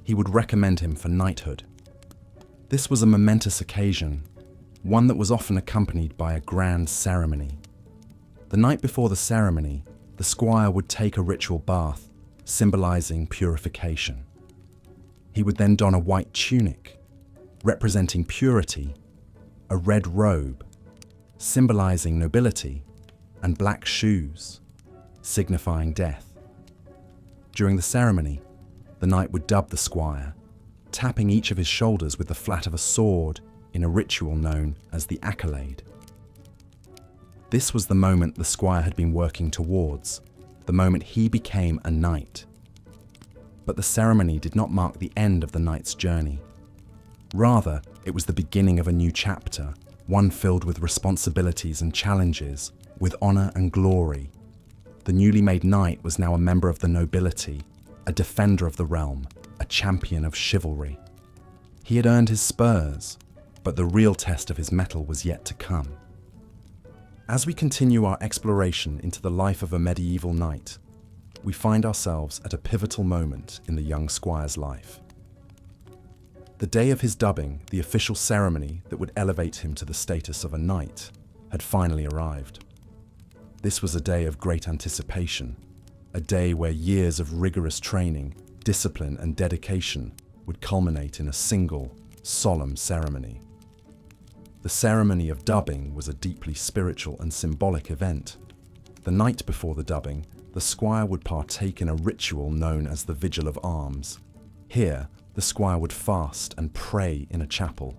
he would recommend him for knighthood. This was a momentous occasion, one that was often accompanied by a grand ceremony. The night before the ceremony, the squire would take a ritual bath, symbolizing purification. He would then don a white tunic, representing purity, a red robe, symbolizing nobility, and black shoes, signifying death. During the ceremony, the knight would dub the squire, tapping each of his shoulders with the flat of a sword in a ritual known as the accolade. This was the moment the squire had been working towards, the moment he became a knight. But the ceremony did not mark the end of the knight's journey. Rather, it was the beginning of a new chapter, one filled with responsibilities and challenges, with honor and glory. The newly made knight was now a member of the nobility, a defender of the realm, a champion of chivalry. He had earned his spurs, but the real test of his mettle was yet to come. As we continue our exploration into the life of a medieval knight, we find ourselves at a pivotal moment in the young squire's life. The day of his dubbing, the official ceremony that would elevate him to the status of a knight, had finally arrived. This was a day of great anticipation, a day where years of rigorous training, discipline, and dedication would culminate in a single, solemn ceremony. The ceremony of dubbing was a deeply spiritual and symbolic event. The night before the dubbing, the squire would partake in a ritual known as the Vigil of Arms. Here, the squire would fast and pray in a chapel,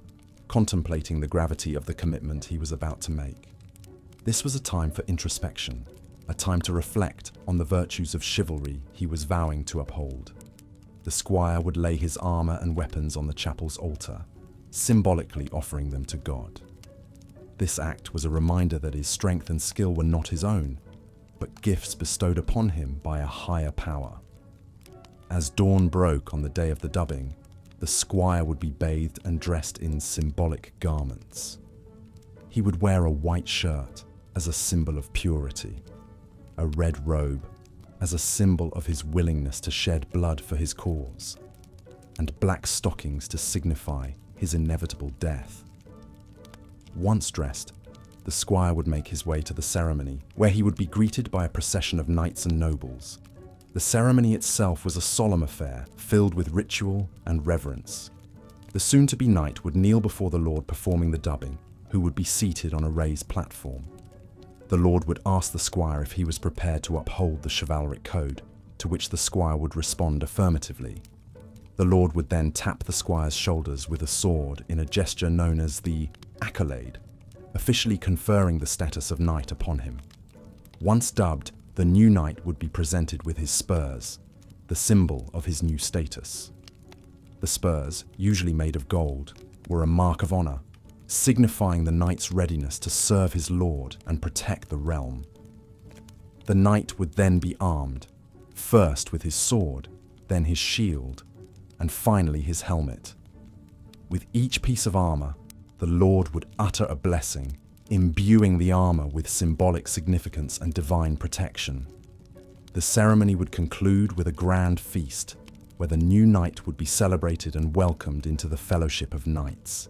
contemplating the gravity of the commitment he was about to make. This was a time for introspection, a time to reflect on the virtues of chivalry he was vowing to uphold. The squire would lay his armor and weapons on the chapel's altar, symbolically offering them to God. This act was a reminder that his strength and skill were not his own, but gifts bestowed upon him by a higher power. As dawn broke on the day of the dubbing, the squire would be bathed and dressed in symbolic garments. He would wear a white shirt as a symbol of purity, a red robe as a symbol of his willingness to shed blood for his cause, and black stockings to signify his inevitable death. Once dressed, the squire would make his way to the ceremony, where he would be greeted by a procession of knights and nobles. The ceremony itself was a solemn affair, filled with ritual and reverence. The soon-to-be knight would kneel before the Lord performing the dubbing, who would be seated on a raised platform. The Lord would ask the squire if he was prepared to uphold the chivalric code, to which the squire would respond affirmatively. The Lord would then tap the squire's shoulders with a sword in a gesture known as the accolade, officially conferring the status of knight upon him. Once dubbed, the new knight would be presented with his spurs, the symbol of his new status. The spurs, usually made of gold, were a mark of honor, signifying the knight's readiness to serve his lord and protect the realm. The knight would then be armed, first with his sword, then his shield, and finally his helmet. With each piece of armor, the lord would utter a blessing, imbuing the armor with symbolic significance and divine protection. The ceremony would conclude with a grand feast, where the new knight would be celebrated and welcomed into the fellowship of knights.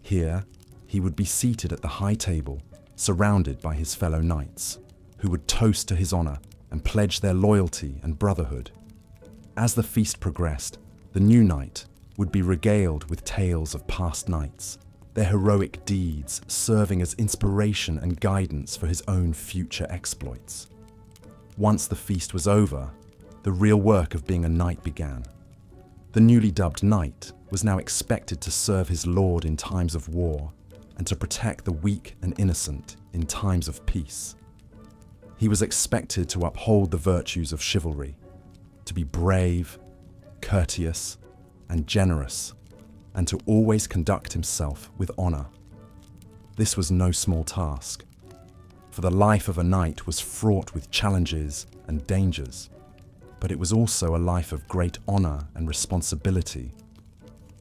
Here, he would be seated at the high table, surrounded by his fellow knights, who would toast to his honor and pledge their loyalty and brotherhood. As the feast progressed, the new knight would be regaled with tales of past knights, their heroic deeds serving as inspiration and guidance for his own future exploits. Once the feast was over, the real work of being a knight began. The newly dubbed knight was now expected to serve his lord in times of war and to protect the weak and innocent in times of peace. He was expected to uphold the virtues of chivalry, to be brave, courteous, and generous, and to always conduct himself with honor. This was no small task, for the life of a knight was fraught with challenges and dangers, but it was also a life of great honor and responsibility,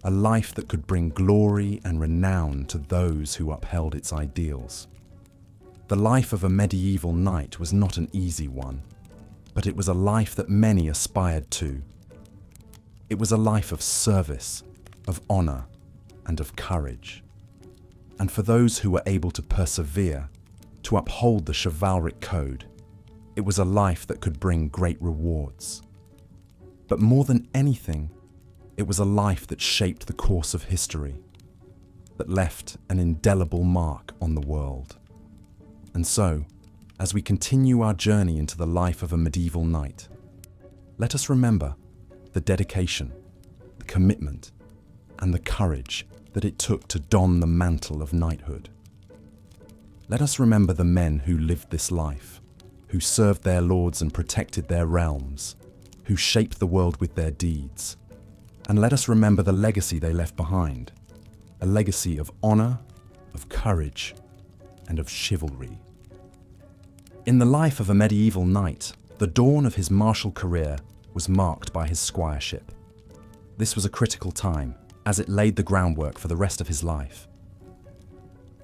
a life that could bring glory and renown to those who upheld its ideals. The life of a medieval knight was not an easy one, but it was a life that many aspired to. It was a life of service, of honor, and of courage. And for those who were able to persevere, to uphold the chivalric code, it was a life that could bring great rewards. But more than anything, it was a life that shaped the course of history, that left an indelible mark on the world. And so, as we continue our journey into the life of a medieval knight, let us remember the dedication, the commitment, and the courage that it took to don the mantle of knighthood. Let us remember the men who lived this life, who served their lords and protected their realms, who shaped the world with their deeds. And let us remember the legacy they left behind, a legacy of honor, of courage, and of chivalry. In the life of a medieval knight, the dawn of his martial career was marked by his squireship. This was a critical time, as it laid the groundwork for the rest of his life.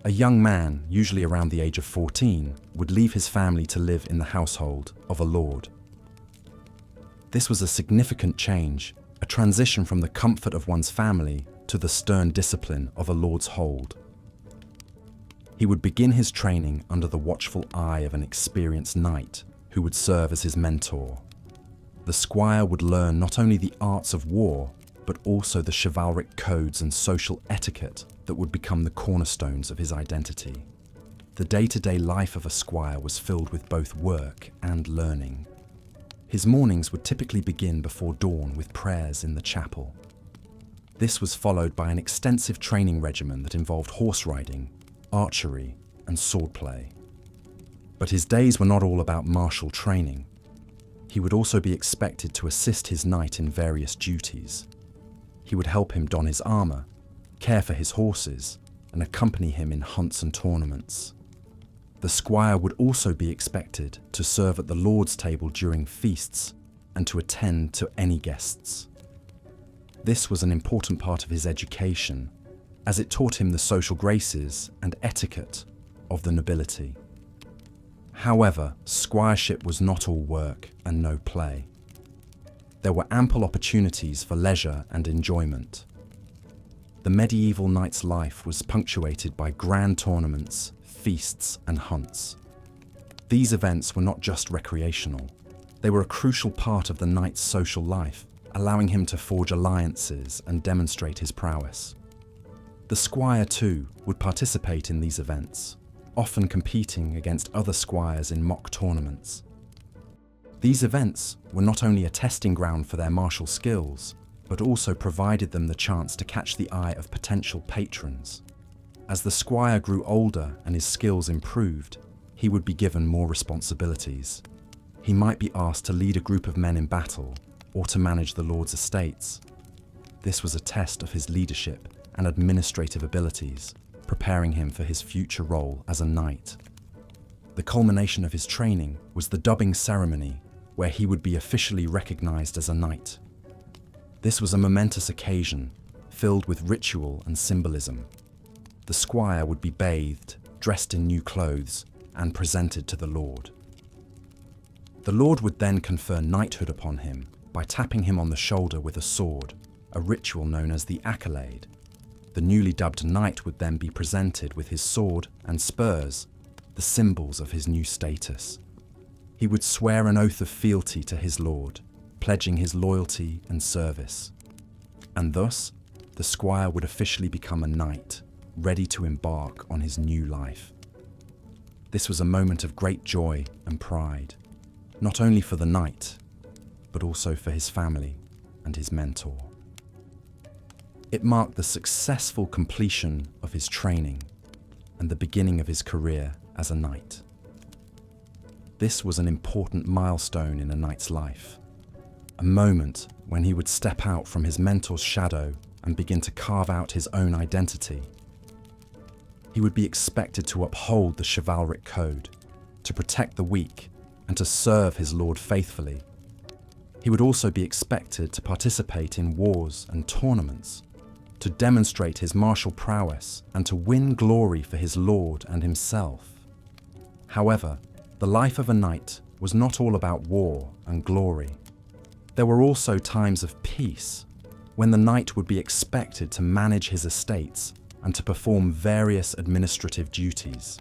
A young man, usually around the age of 14, would leave his family to live in the household of a lord. This was a significant change, a transition from the comfort of one's family to the stern discipline of a lord's hold. He would begin his training under the watchful eye of an experienced knight who would serve as his mentor. The squire would learn not only the arts of war, but also the chivalric codes and social etiquette that would become the cornerstones of his identity. The day-to-day life of a squire was filled with both work and learning. His mornings would typically begin before dawn with prayers in the chapel. This was followed by an extensive training regimen that involved horse riding, archery, and swordplay. But his days were not all about martial training. He would also be expected to assist his knight in various duties. He would help him don his armor, care for his horses, and accompany him in hunts and tournaments. The squire would also be expected to serve at the lord's table during feasts and to attend to any guests. This was an important part of his education, as it taught him the social graces and etiquette of the nobility. However, squireship was not all work and no play. There were ample opportunities for leisure and enjoyment. The medieval knight's life was punctuated by grand tournaments, feasts, and hunts. These events were not just recreational. They were a crucial part of the knight's social life, allowing him to forge alliances and demonstrate his prowess. The squire, too, would participate in these events, often competing against other squires in mock tournaments. These events were not only a testing ground for their martial skills, but also provided them the chance to catch the eye of potential patrons. As the squire grew older and his skills improved, he would be given more responsibilities. He might be asked to lead a group of men in battle or to manage the lord's estates. This was a test of his leadership and administrative abilities, preparing him for his future role as a knight. The culmination of his training was the dubbing ceremony, where he would be officially recognized as a knight. This was a momentous occasion, filled with ritual and symbolism. The squire would be bathed, dressed in new clothes, and presented to the Lord. The Lord would then confer knighthood upon him by tapping him on the shoulder with a sword, a ritual known as the accolade. The newly dubbed knight would then be presented with his sword and spurs, the symbols of his new status. He would swear an oath of fealty to his Lord, pledging his loyalty and service. And thus, the squire would officially become a knight, ready to embark on his new life. This was a moment of great joy and pride, not only for the knight, but also for his family and his mentor. It marked the successful completion of his training and the beginning of his career as a knight. This was an important milestone in a knight's life, a moment when he would step out from his mentor's shadow and begin to carve out his own identity. He would be expected to uphold the chivalric code, to protect the weak, and to serve his lord faithfully. He would also be expected to participate in wars and tournaments, to demonstrate his martial prowess and to win glory for his lord and himself. However, the life of a knight was not all about war and glory. There were also times of peace, when the knight would be expected to manage his estates and to perform various administrative duties.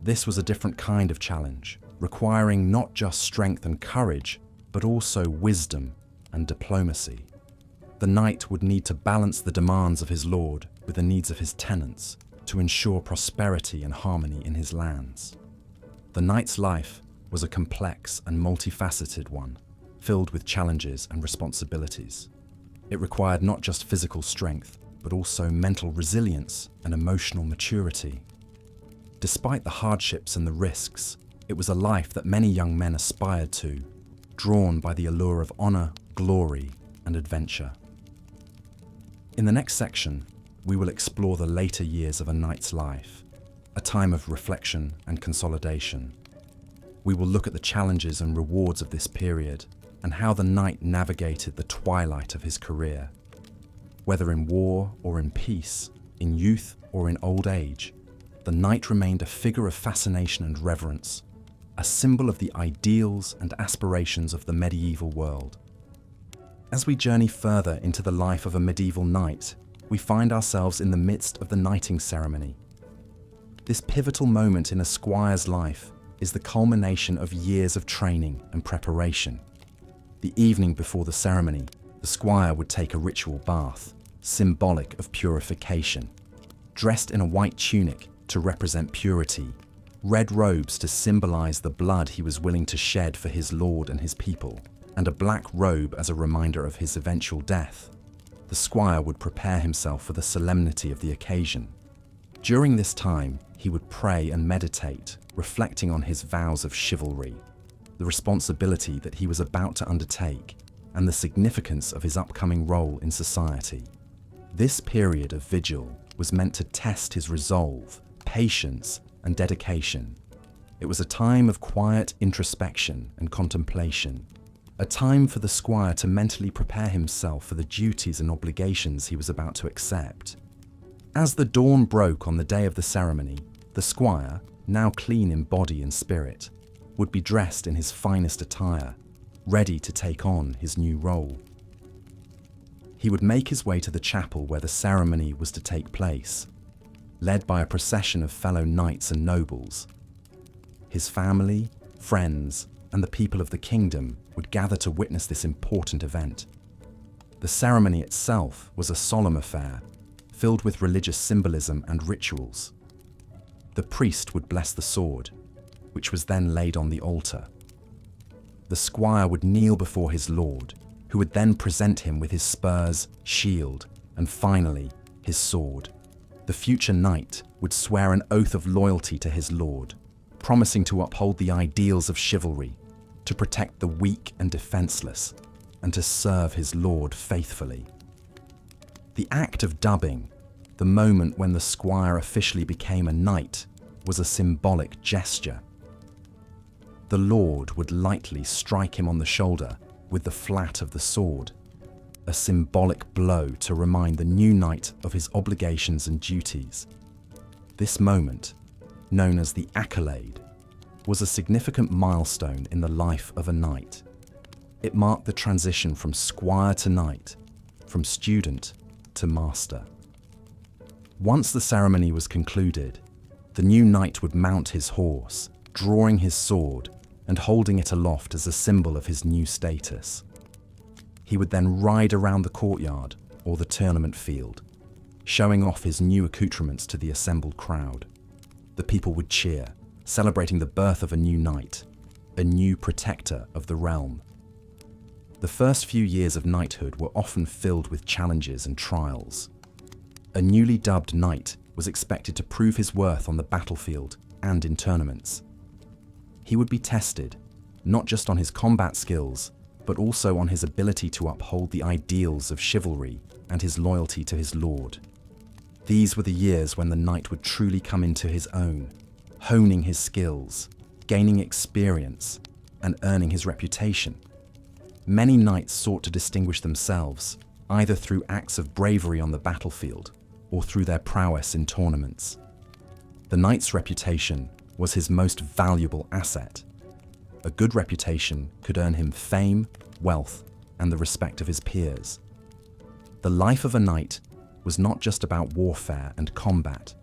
This was a different kind of challenge, requiring not just strength and courage, but also wisdom and diplomacy. The knight would need to balance the demands of his lord with the needs of his tenants to ensure prosperity and harmony in his lands. The knight's life was a complex and multifaceted one, filled with challenges and responsibilities. It required not just physical strength, but also mental resilience and emotional maturity. Despite the hardships and the risks, it was a life that many young men aspired to, drawn by the allure of honor, glory, and adventure. In the next section, we will explore the later years of a knight's life, a time of reflection and consolidation. We will look at the challenges and rewards of this period and how the knight navigated the twilight of his career. Whether in war or in peace, in youth or in old age, the knight remained a figure of fascination and reverence, a symbol of the ideals and aspirations of the medieval world. As we journey further into the life of a medieval knight, we find ourselves in the midst of the knighting ceremony. This pivotal moment in a squire's life is the culmination of years of training and preparation. The evening before the ceremony, the squire would take a ritual bath, symbolic of purification. Dressed in a white tunic to represent purity, red robes to symbolize the blood he was willing to shed for his lord and his people, and a black robe as a reminder of his eventual death, the squire would prepare himself for the solemnity of the occasion. During this time, he would pray and meditate, reflecting on his vows of chivalry, the responsibility that he was about to undertake, and the significance of his upcoming role in society. This period of vigil was meant to test his resolve, patience, and dedication. It was a time of quiet introspection and contemplation, a time for the squire to mentally prepare himself for the duties and obligations he was about to accept. As the dawn broke on the day of the ceremony, the squire, now clean in body and spirit, would be dressed in his finest attire, ready to take on his new role. He would make his way to the chapel where the ceremony was to take place, led by a procession of fellow knights and nobles. His family, friends, and the people of the kingdom would gather to witness this important event. The ceremony itself was a solemn affair, filled with religious symbolism and rituals. The priest would bless the sword, which was then laid on the altar. The squire would kneel before his lord, who would then present him with his spurs, shield, and finally, his sword. The future knight would swear an oath of loyalty to his lord, promising to uphold the ideals of chivalry, to protect the weak and defenseless, and to serve his lord faithfully. The act of dubbing, the moment when the squire officially became a knight was a symbolic gesture. The lord would lightly strike him on the shoulder with the flat of the sword, a symbolic blow to remind the new knight of his obligations and duties. This moment, known as the accolade, was a significant milestone in the life of a knight. It marked the transition from squire to knight, from student to master. Once the ceremony was concluded, the new knight would mount his horse, drawing his sword and holding it aloft as a symbol of his new status. He would then ride around the courtyard or the tournament field, showing off his new accoutrements to the assembled crowd. The people would cheer, celebrating the birth of a new knight, a new protector of the realm. The first few years of knighthood were often filled with challenges and trials. A newly dubbed knight was expected to prove his worth on the battlefield and in tournaments. He would be tested, not just on his combat skills, but also on his ability to uphold the ideals of chivalry and his loyalty to his lord. These were the years when the knight would truly come into his own, honing his skills, gaining experience, and earning his reputation. Many knights sought to distinguish themselves, either through acts of bravery on the battlefield or through their prowess in tournaments. The knight's reputation was his most valuable asset. A good reputation could earn him fame, wealth, and the respect of his peers. The life of a knight was not just about warfare and combat.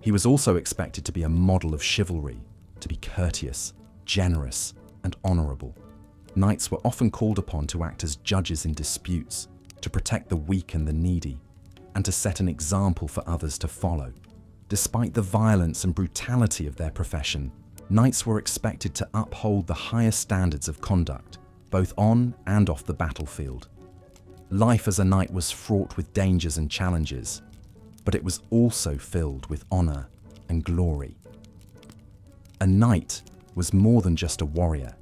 He was also expected to be a model of chivalry, to be courteous, generous, and honorable. Knights were often called upon to act as judges in disputes, to protect the weak and the needy, and to set an example for others to follow. Despite the violence and brutality of their profession, knights were expected to uphold the highest standards of conduct, both on and off the battlefield. Life as a knight was fraught with dangers and challenges, but it was also filled with honor and glory. A knight was more than just a warrior.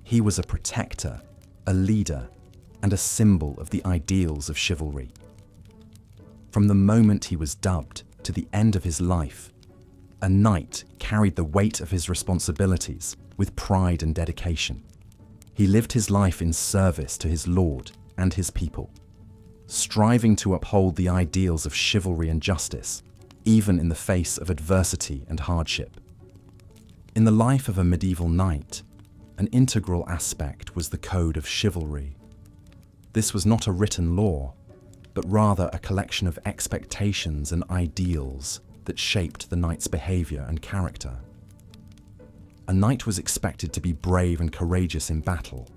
He was a protector, a leader, and a symbol of the ideals of chivalry. From the moment he was dubbed to the end of his life, a knight carried the weight of his responsibilities with pride and dedication. He lived his life in service to his lord and his people, striving to uphold the ideals of chivalry and justice, even in the face of adversity and hardship. In the life of a medieval knight, an integral aspect was the code of chivalry. This was not a written law, but rather a collection of expectations and ideals that shaped the knight's behavior and character. A knight was expected to be brave and courageous in battle,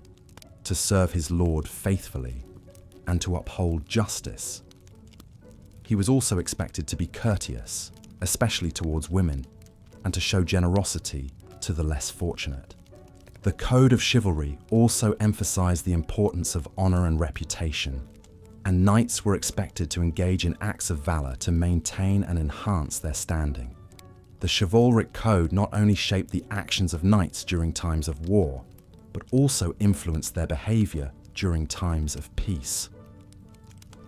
to serve his lord faithfully, and to uphold justice. He was also expected to be courteous, especially towards women, and to show generosity to the less fortunate. The code of chivalry also emphasized the importance of honor and reputation, and knights were expected to engage in acts of valor to maintain and enhance their standing. The chivalric code not only shaped the actions of knights during times of war, but also influenced their behavior during times of peace.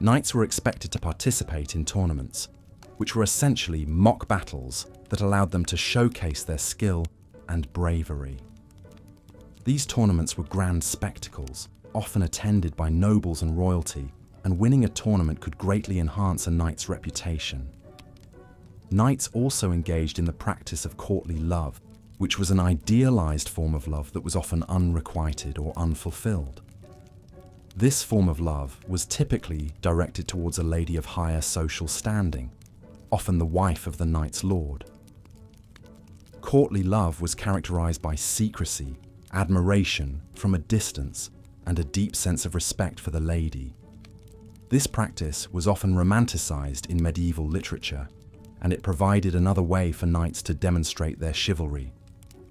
Knights were expected to participate in tournaments, which were essentially mock battles that allowed them to showcase their skill and bravery. These tournaments were grand spectacles, often attended by nobles and royalty, and winning a tournament could greatly enhance a knight's reputation. Knights also engaged in the practice of courtly love, which was an idealized form of love that was often unrequited or unfulfilled. This form of love was typically directed towards a lady of higher social standing, often the wife of the knight's lord. Courtly love was characterized by secrecy, admiration from a distance, and a deep sense of respect for the lady. This practice was often romanticized in medieval literature, and it provided another way for knights to demonstrate their chivalry.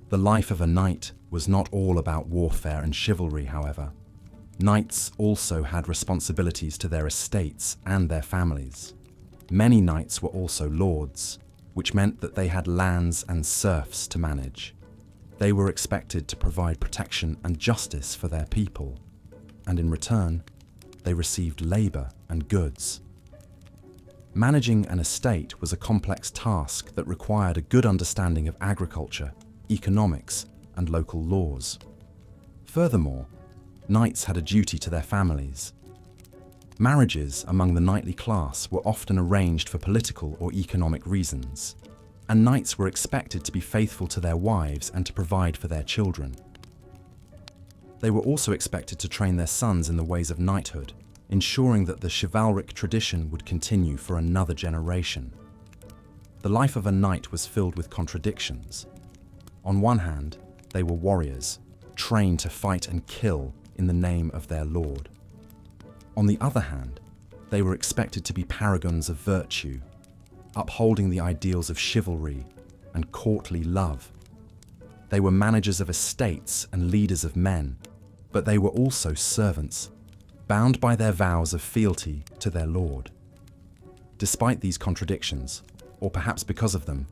The life of a knight was not all about warfare and chivalry, however. Knights also had responsibilities to their estates and their families. Many knights were also lords, which meant that they had lands and serfs to manage. They were expected to provide protection and justice for their people, and in return, they received labor and goods. Managing an estate was a complex task that required a good understanding of agriculture, economics, and local laws. Furthermore, knights had a duty to their families. Marriages among the knightly class were often arranged for political or economic reasons, and knights were expected to be faithful to their wives and to provide for their children. They were also expected to train their sons in the ways of knighthood, ensuring that the chivalric tradition would continue for another generation. The life of a knight was filled with contradictions. On one hand, they were warriors, trained to fight and kill in the name of their lord. On the other hand, they were expected to be paragons of virtue, upholding the ideals of chivalry and courtly love. They were managers of estates and leaders of men, but they were also servants, bound by their vows of fealty to their lord. Despite these contradictions, or perhaps because of them,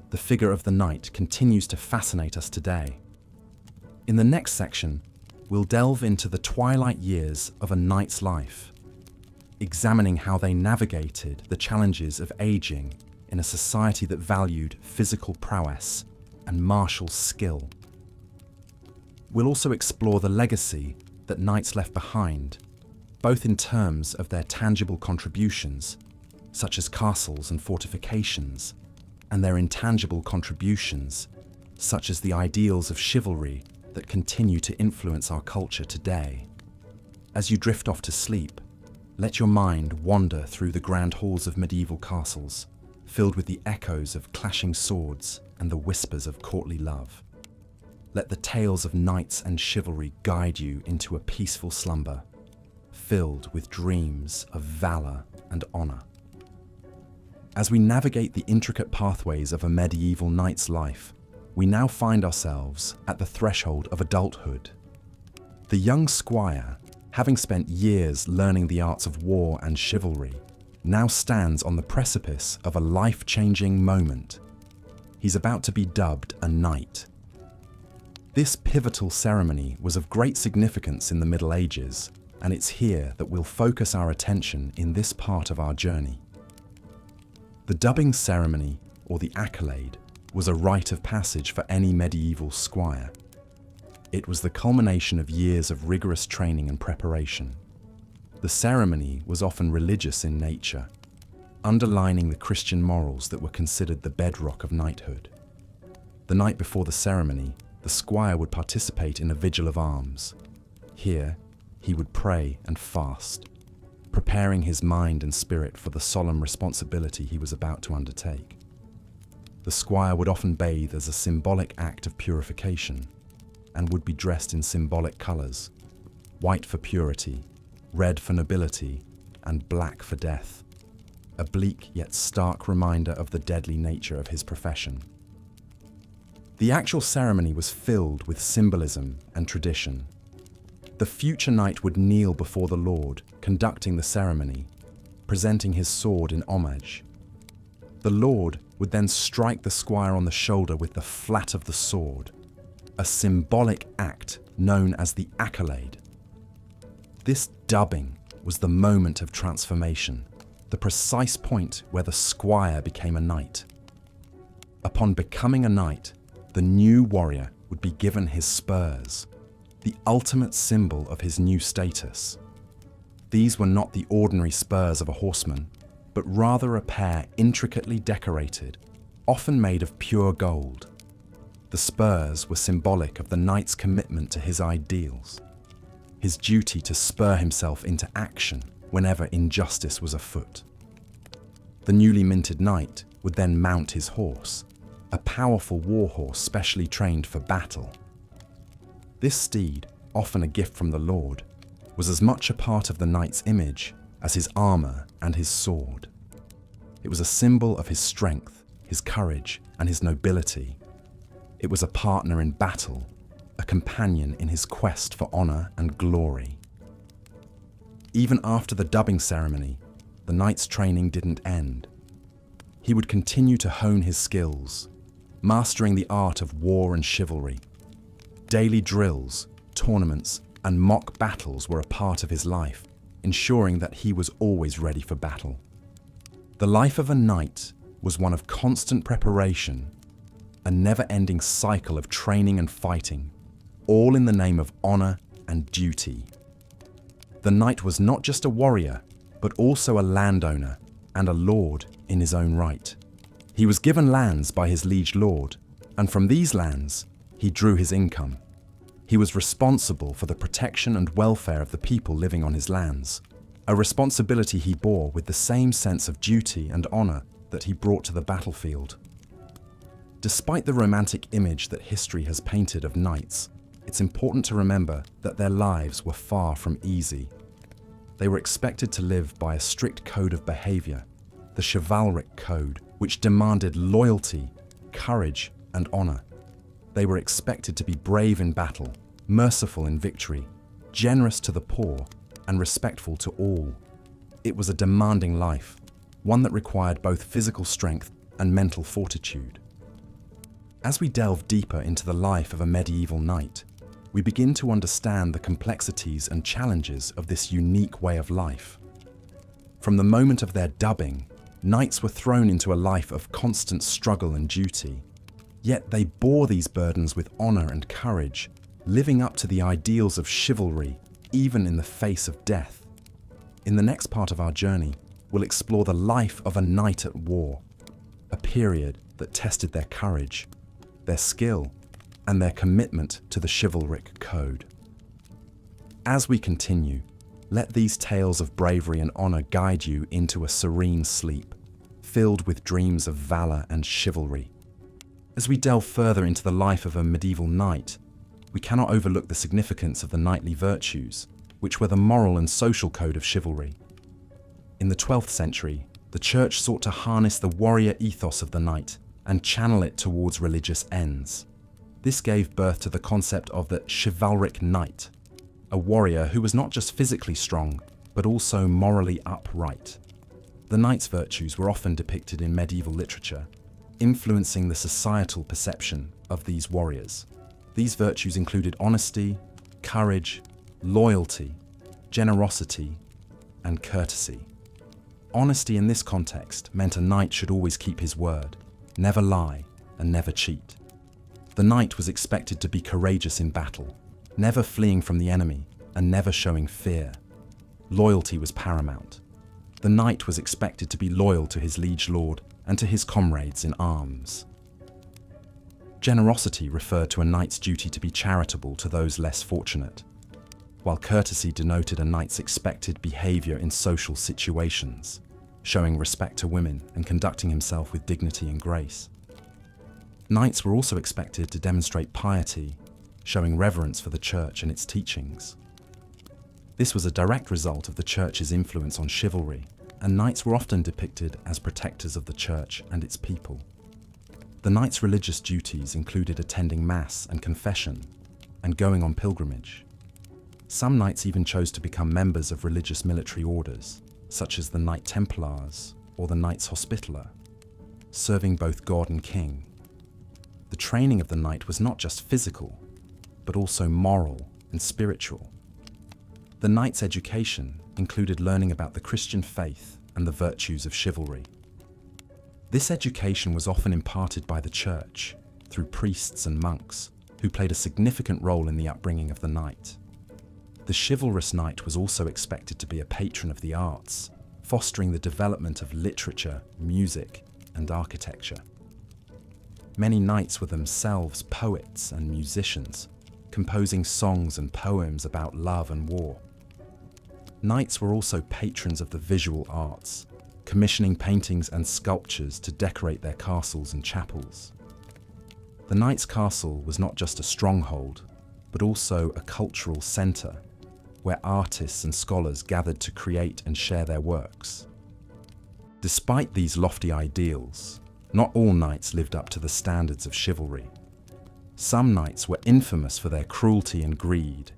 the figure of the knight continues to fascinate us today. In the next section, we'll delve into the twilight years of a knight's life, examining how they navigated the challenges of aging in a society that valued physical prowess and martial skill. We'll also explore the legacy that knights left behind, both in terms of their tangible contributions, such as castles and fortifications, and their intangible contributions, such as the ideals of chivalry that continue to influence our culture today. As you drift off to sleep, let your mind wander through the grand halls of medieval castles, filled with the echoes of clashing swords and the whispers of courtly love. Let the tales of knights and chivalry guide you into a peaceful slumber, filled with dreams of valor and honor. As we navigate the intricate pathways of a medieval knight's life, we now find ourselves at the threshold of adulthood. The young squire, having spent years learning the arts of war and chivalry, now stands on the precipice of a life-changing moment. He's about to be dubbed a knight. This pivotal ceremony was of great significance in the Middle Ages, and it's here that we'll focus our attention in this part of our journey. The dubbing ceremony, or the accolade, was a rite of passage for any medieval squire. It was the culmination of years of rigorous training and preparation. The ceremony was often religious in nature, underlining the Christian morals that were considered the bedrock of knighthood. The night before the ceremony, the squire would participate in a vigil of arms. Here, he would pray and fast, preparing his mind and spirit for the solemn responsibility he was about to undertake. The squire would often bathe as a symbolic act of purification, and would be dressed in symbolic colours: white for purity, red for nobility, and black for death, a bleak yet stark reminder of the deadly nature of his profession. The actual ceremony was filled with symbolism and tradition. The future knight would kneel before the Lord, conducting the ceremony, presenting his sword in homage. The Lord would then strike the squire on the shoulder with the flat of the sword, a symbolic act known as the accolade. This dubbing was the moment of transformation, the precise point where the squire became a knight. Upon becoming a knight, the new warrior would be given his spurs, the ultimate symbol of his new status. These were not the ordinary spurs of a horseman, but rather a pair intricately decorated, often made of pure gold. The spurs were symbolic of the knight's commitment to his ideals, his duty to spur himself into action whenever injustice was afoot. The newly minted knight would then mount his horse, a powerful war horse specially trained for battle. This steed, often a gift from the Lord, was as much a part of the knight's image as his armor and his sword. It was a symbol of his strength, his courage, and his nobility. It was a partner in battle, a companion in his quest for honor and glory. Even after the dubbing ceremony, the knight's training didn't end. He would continue to hone his skills, mastering the art of war and chivalry. Daily drills, tournaments, and mock battles were a part of his life, ensuring that he was always ready for battle. The life of a knight was one of constant preparation, a never-ending cycle of training and fighting, all in the name of honor and duty. The knight was not just a warrior, but also a landowner and a lord in his own right. He was given lands by his liege lord, and from these lands, he drew his income. He was responsible for the protection and welfare of the people living on his lands, a responsibility he bore with the same sense of duty and honor that he brought to the battlefield. Despite the romantic image that history has painted of knights, it's important to remember that their lives were far from easy. They were expected to live by a strict code of behavior, the chivalric code, which demanded loyalty, courage, and honor. They were expected to be brave in battle, merciful in victory, generous to the poor, and respectful to all. It was a demanding life, one that required both physical strength and mental fortitude. As we delve deeper into the life of a medieval knight, we begin to understand the complexities and challenges of this unique way of life. From the moment of their dubbing, knights were thrown into a life of constant struggle and duty. Yet they bore these burdens with honor and courage, living up to the ideals of chivalry, even in the face of death. In the next part of our journey, we'll explore the life of a knight at war, a period that tested their courage, their skill, and their commitment to the chivalric code. As we continue, let these tales of bravery and honor guide you into a serene sleep, filled with dreams of valor and chivalry. As we delve further into the life of a medieval knight, we cannot overlook the significance of the knightly virtues, which were the moral and social code of chivalry. In the 12th century, the church sought to harness the warrior ethos of the knight and channel it towards religious ends. This gave birth to the concept of the chivalric knight, a warrior who was not just physically strong, but also morally upright. The knight's virtues were often depicted in medieval literature, influencing the societal perception of these warriors. These virtues included honesty, courage, loyalty, generosity, and courtesy. Honesty in this context meant a knight should always keep his word, never lie, and never cheat. The knight was expected to be courageous in battle, never fleeing from the enemy, and never showing fear. Loyalty was paramount. The knight was expected to be loyal to his liege lord and to his comrades in arms. Generosity referred to a knight's duty to be charitable to those less fortunate, while courtesy denoted a knight's expected behavior in social situations, showing respect to women and conducting himself with dignity and grace. Knights were also expected to demonstrate piety, showing reverence for the church and its teachings. This was a direct result of the church's influence on chivalry, and knights were often depicted as protectors of the church and its people. The knight's religious duties included attending mass and confession, and going on pilgrimage. Some knights even chose to become members of religious military orders, such as the Knight Templars or the Knights Hospitaller, serving both God and king. The training of the knight was not just physical, but also moral and spiritual. The knight's education included learning about the Christian faith and the virtues of chivalry. This education was often imparted by the church through priests and monks, who played a significant role in the upbringing of the knight. The chivalrous knight was also expected to be a patron of the arts, fostering the development of literature, music, and architecture. Many knights were themselves poets and musicians, composing songs and poems about love and war. Knights were also patrons of the visual arts, commissioning paintings and sculptures to decorate their castles and chapels. The knight's castle was not just a stronghold, but also a cultural centre, where artists and scholars gathered to create and share their works. Despite these lofty ideals, not all knights lived up to the standards of chivalry. Some knights were infamous for their cruelty and greed,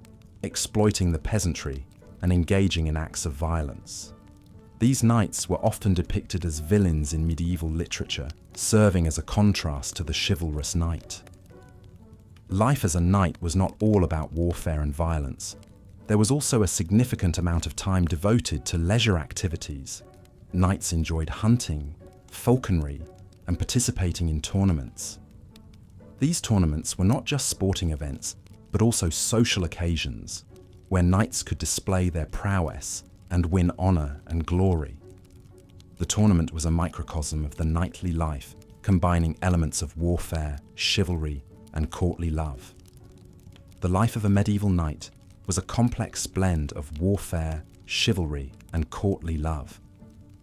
exploiting the peasantry and engaging in acts of violence. These knights were often depicted as villains in medieval literature, serving as a contrast to the chivalrous knight. Life as a knight was not all about warfare and violence. There was also a significant amount of time devoted to leisure activities, Knights enjoyed hunting, falconry, and participating in tournaments. These tournaments were not just sporting events, but also social occasions, where knights could display their prowess and win honor and glory. The tournament was a microcosm of the knightly life, combining elements of warfare, chivalry, and courtly love. The life of a medieval knight was a complex blend of warfare, chivalry, and courtly love.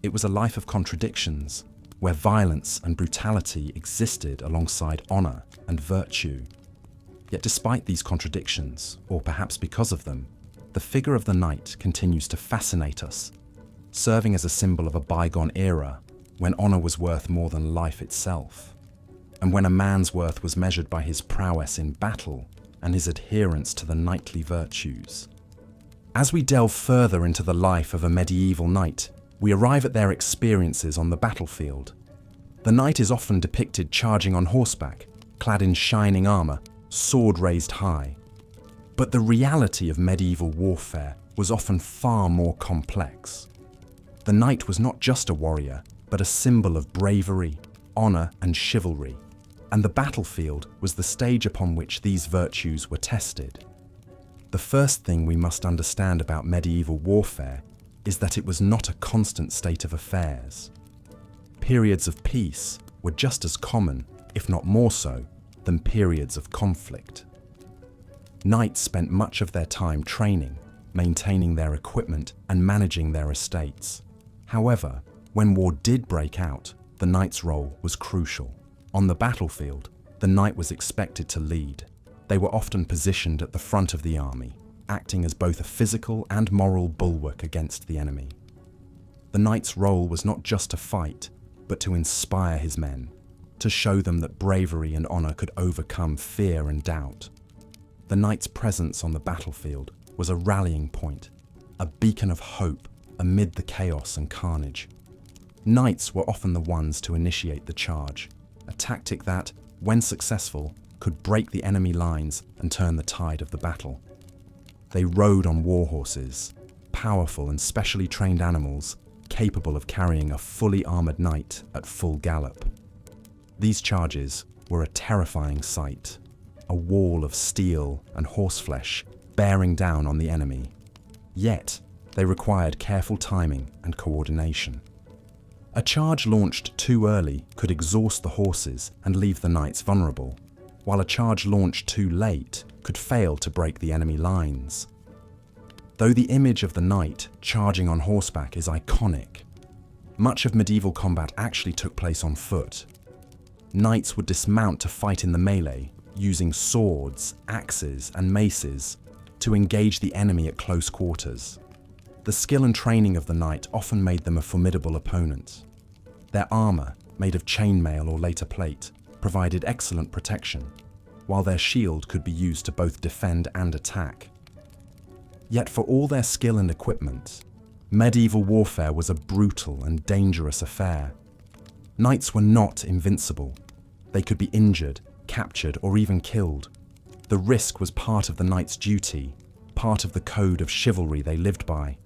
It was a life of contradictions, where violence and brutality existed alongside honor and virtue. Yet despite these contradictions, or perhaps because of them, the figure of the knight continues to fascinate us, serving as a symbol of a bygone era when honor was worth more than life itself, and when a man's worth was measured by his prowess in battle and his adherence to the knightly virtues. As we delve further into the life of a medieval knight, we arrive at their experiences on the battlefield. The knight is often depicted charging on horseback, clad in shining armor, sword raised high. But the reality of medieval warfare was often far more complex. The knight was not just a warrior, but a symbol of bravery, honor, and chivalry, and the battlefield was the stage upon which these virtues were tested. The first thing we must understand about medieval warfare is that it was not a constant state of affairs. Periods of peace were just as common, if not more so, than periods of conflict. Knights spent much of their time training, maintaining their equipment, and managing their estates. However, when war did break out, the knight's role was crucial. On the battlefield, the knight was expected to lead. They were often positioned at the front of the army, acting as both a physical and moral bulwark against the enemy. The knight's role was not just to fight, but to inspire his men, to show them that bravery and honor could overcome fear and doubt. The knight's presence on the battlefield was a rallying point, a beacon of hope amid the chaos and carnage. Knights were often the ones to initiate the charge, a tactic that, when successful, could break the enemy lines and turn the tide of the battle. They rode on war horses, powerful and specially trained animals capable of carrying a fully armored knight at full gallop. These charges were a terrifying sight, a wall of steel and horseflesh bearing down on the enemy. Yet, they required careful timing and coordination. A charge launched too early could exhaust the horses and leave the knights vulnerable, while a charge launched too late could fail to break the enemy lines. Though the image of the knight charging on horseback is iconic, much of medieval combat actually took place on foot. Knights would dismount to fight in the melee, using swords, axes, and maces to engage the enemy at close quarters. The skill and training of the knight often made them a formidable opponent. Their armor, made of chainmail or later plate, provided excellent protection, while their shield could be used to both defend and attack. Yet for all their skill and equipment, medieval warfare was a brutal and dangerous affair. Knights were not invincible. They could be injured, captured, or even killed. The risk was part of the knight's duty, part of the code of chivalry they lived by.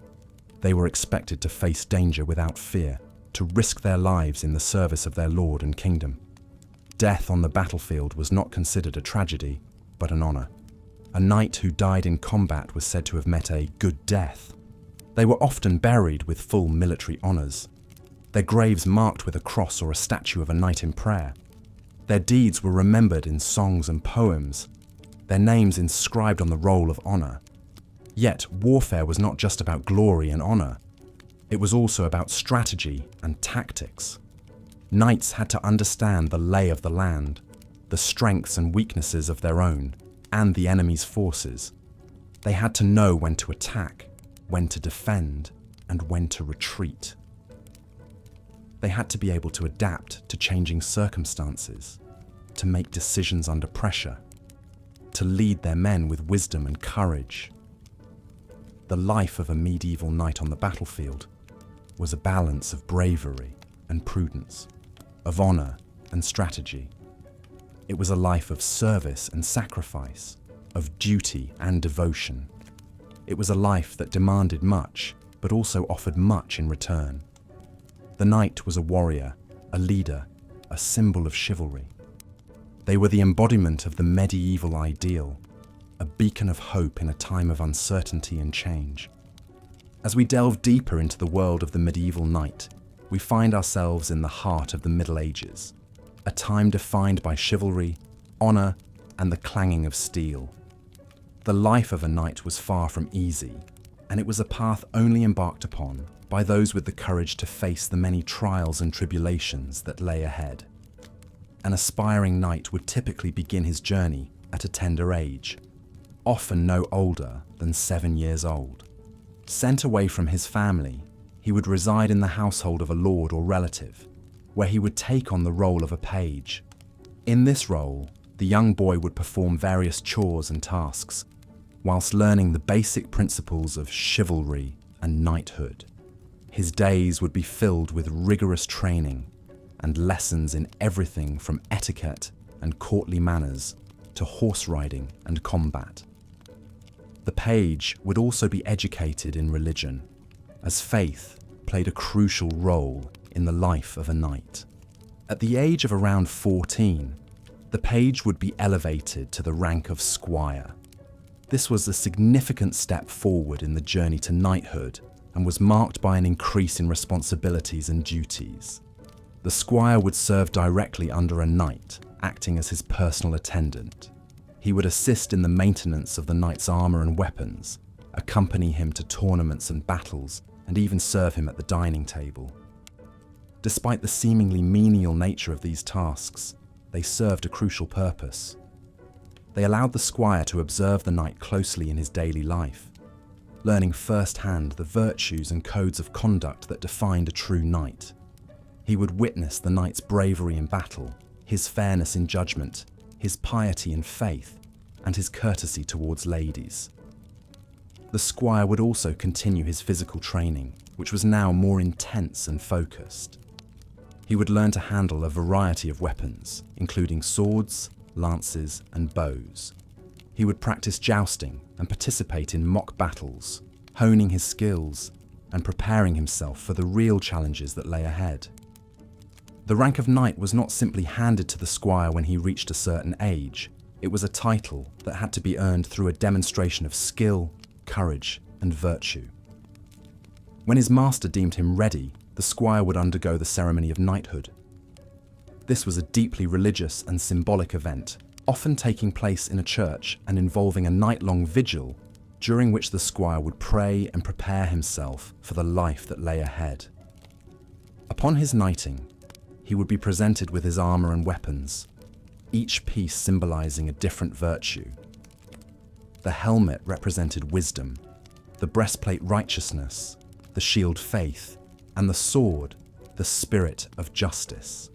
They were expected to face danger without fear, to risk their lives in the service of their lord and kingdom. Death on the battlefield was not considered a tragedy, but an honor. A knight who died in combat was said to have met a good death. They were often buried with full military honors, their graves marked with a cross or a statue of a knight in prayer. Their deeds were remembered in songs and poems, their names inscribed on the roll of honor. Yet, warfare was not just about glory and honor. It was also about strategy and tactics. Knights had to understand the lay of the land, the strengths and weaknesses of their own, and the enemy's forces. They had to know when to attack, when to defend, and when to retreat. They had to be able to adapt to changing circumstances, to make decisions under pressure, to lead their men with wisdom and courage. The life of a medieval knight on the battlefield was a balance of bravery and prudence, of honor and strategy. It was a life of service and sacrifice, of duty and devotion. It was a life that demanded much, but also offered much in return. The knight was a warrior, a leader, a symbol of chivalry. They were the embodiment of the medieval ideal, a beacon of hope in a time of uncertainty and change. As we delve deeper into the world of the medieval knight, we find ourselves in the heart of the Middle Ages, a time defined by chivalry, honor, and the clanging of steel. The life of a knight was far from easy, and it was a path only embarked upon by those with the courage to face the many trials and tribulations that lay ahead. An aspiring knight would typically begin his journey at a tender age, often no older than 7 years old. Sent away from his family, he would reside in the household of a lord or relative, where he would take on the role of a page. In this role, the young boy would perform various chores and tasks, whilst learning the basic principles of chivalry and knighthood. His days would be filled with rigorous training and lessons in everything from etiquette and courtly manners to horse riding and combat. The page would also be educated in religion, as faith played a crucial role in the life of a knight. At the age of around 14, the page would be elevated to the rank of squire. This was a significant step forward in the journey to knighthood and was marked by an increase in responsibilities and duties. The squire would serve directly under a knight, acting as his personal attendant. He would assist in the maintenance of the knight's armor and weapons, accompany him to tournaments and battles, and even serve him at the dining table. Despite the seemingly menial nature of these tasks, they served a crucial purpose. They allowed the squire to observe the knight closely in his daily life, learning firsthand the virtues and codes of conduct that defined a true knight. He would witness the knight's bravery in battle, his fairness in judgment, his piety in faith, and his courtesy towards ladies. The squire would also continue his physical training, which was now more intense and focused. He would learn to handle a variety of weapons, including swords, lances, and bows. He would practice jousting and participate in mock battles, honing his skills and preparing himself for the real challenges that lay ahead. The rank of knight was not simply handed to the squire when he reached a certain age. It was a title that had to be earned through a demonstration of skill, courage, and virtue. When his master deemed him ready, the squire would undergo the ceremony of knighthood. This was a deeply religious and symbolic event, often taking place in a church and involving a night-long vigil during which the squire would pray and prepare himself for the life that lay ahead. Upon his knighting, he would be presented with his armor and weapons, each piece symbolizing a different virtue. The helmet represented wisdom, the breastplate righteousness, the shield faith, and the sword the spirit of justice.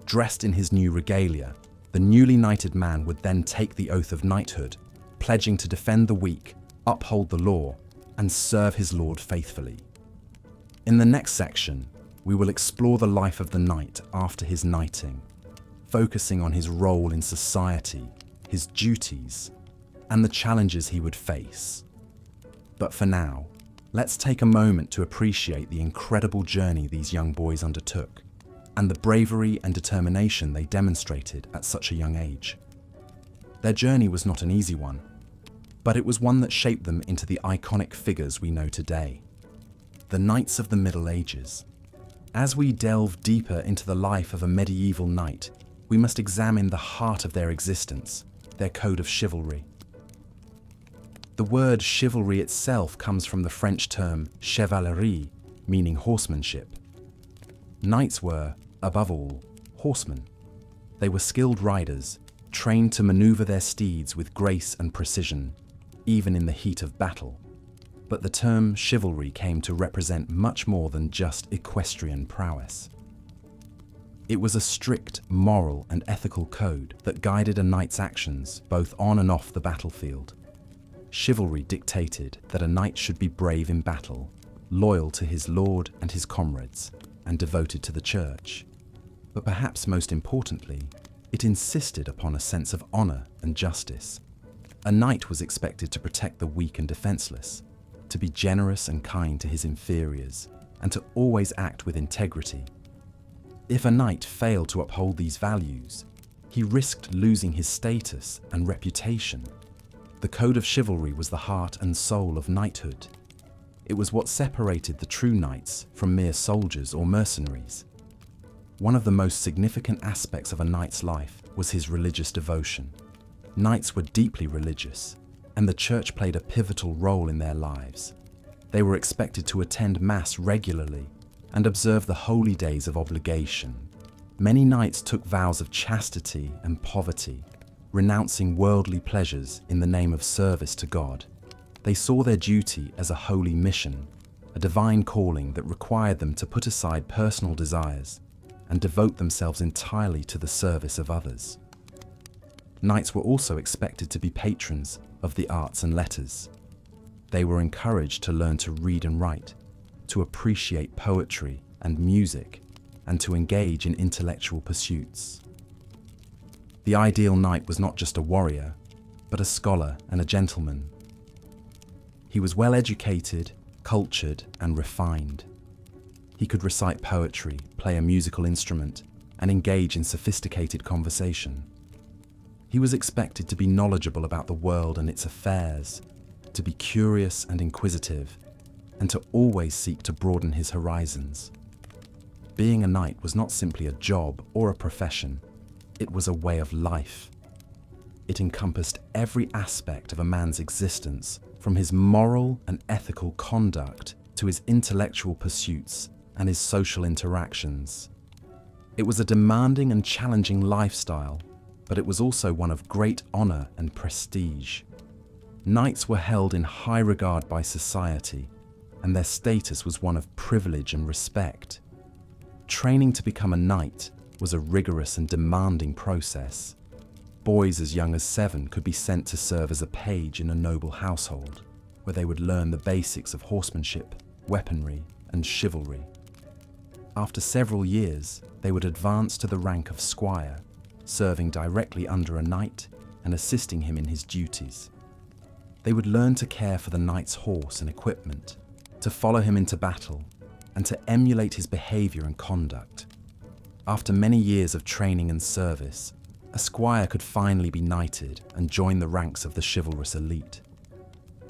Dressed in his new regalia, the newly knighted man would then take the oath of knighthood, pledging to defend the weak, uphold the law, and serve his lord faithfully. In the next section, we will explore the life of the knight after his knighting, focusing on his role in society, his duties, and the challenges he would face. But for now, let's take a moment to appreciate the incredible journey these young boys undertook, and the bravery and determination they demonstrated at such a young age. Their journey was not an easy one, but it was one that shaped them into the iconic figures we know today, the knights of the Middle Ages. As we delve deeper into the life of a medieval knight, we must examine the heart of their existence, their code of chivalry. The word chivalry itself comes from the French term chevalerie, meaning horsemanship. Knights were, above all, horsemen. They were skilled riders, trained to maneuver their steeds with grace and precision, even in the heat of battle. But the term chivalry came to represent much more than just equestrian prowess. It was a strict moral and ethical code that guided a knight's actions both on and off the battlefield. Chivalry dictated that a knight should be brave in battle, loyal to his lord and his comrades, and devoted to the church. But perhaps most importantly, it insisted upon a sense of honor and justice. A knight was expected to protect the weak and defenseless, to be generous and kind to his inferiors, and to always act with integrity. If a knight failed to uphold these values, he risked losing his status and reputation. The code of chivalry was the heart and soul of knighthood. It was what separated the true knights from mere soldiers or mercenaries. One of the most significant aspects of a knight's life was his religious devotion. Knights were deeply religious, and the church played a pivotal role in their lives. They were expected to attend Mass regularly and observe the holy days of obligation. Many knights took vows of chastity and poverty, renouncing worldly pleasures in the name of service to God. They saw their duty as a holy mission, a divine calling that required them to put aside personal desires and devote themselves entirely to the service of others. Knights were also expected to be patrons of the arts and letters. They were encouraged to learn to read and write, to appreciate poetry and music, and to engage in intellectual pursuits. The ideal knight was not just a warrior, but a scholar and a gentleman. He was well educated, cultured, and refined. He could recite poetry, play a musical instrument, and engage in sophisticated conversation. He was expected to be knowledgeable about the world and its affairs, to be curious and inquisitive, and to always seek to broaden his horizons. Being a knight was not simply a job or a profession, it was a way of life. It encompassed every aspect of a man's existence, from his moral and ethical conduct to his intellectual pursuits and his social interactions. It was a demanding and challenging lifestyle, but it was also one of great honor and prestige. Knights were held in high regard by society, and their status was one of privilege and respect. Training to become a knight was a rigorous and demanding process. Boys as young as 7 could be sent to serve as a page in a noble household, where they would learn the basics of horsemanship, weaponry, and chivalry. After several years, they would advance to the rank of squire, serving directly under a knight and assisting him in his duties. They would learn to care for the knight's horse and equipment, to follow him into battle, and to emulate his behavior and conduct. After many years of training and service, a squire could finally be knighted and join the ranks of the chivalrous elite.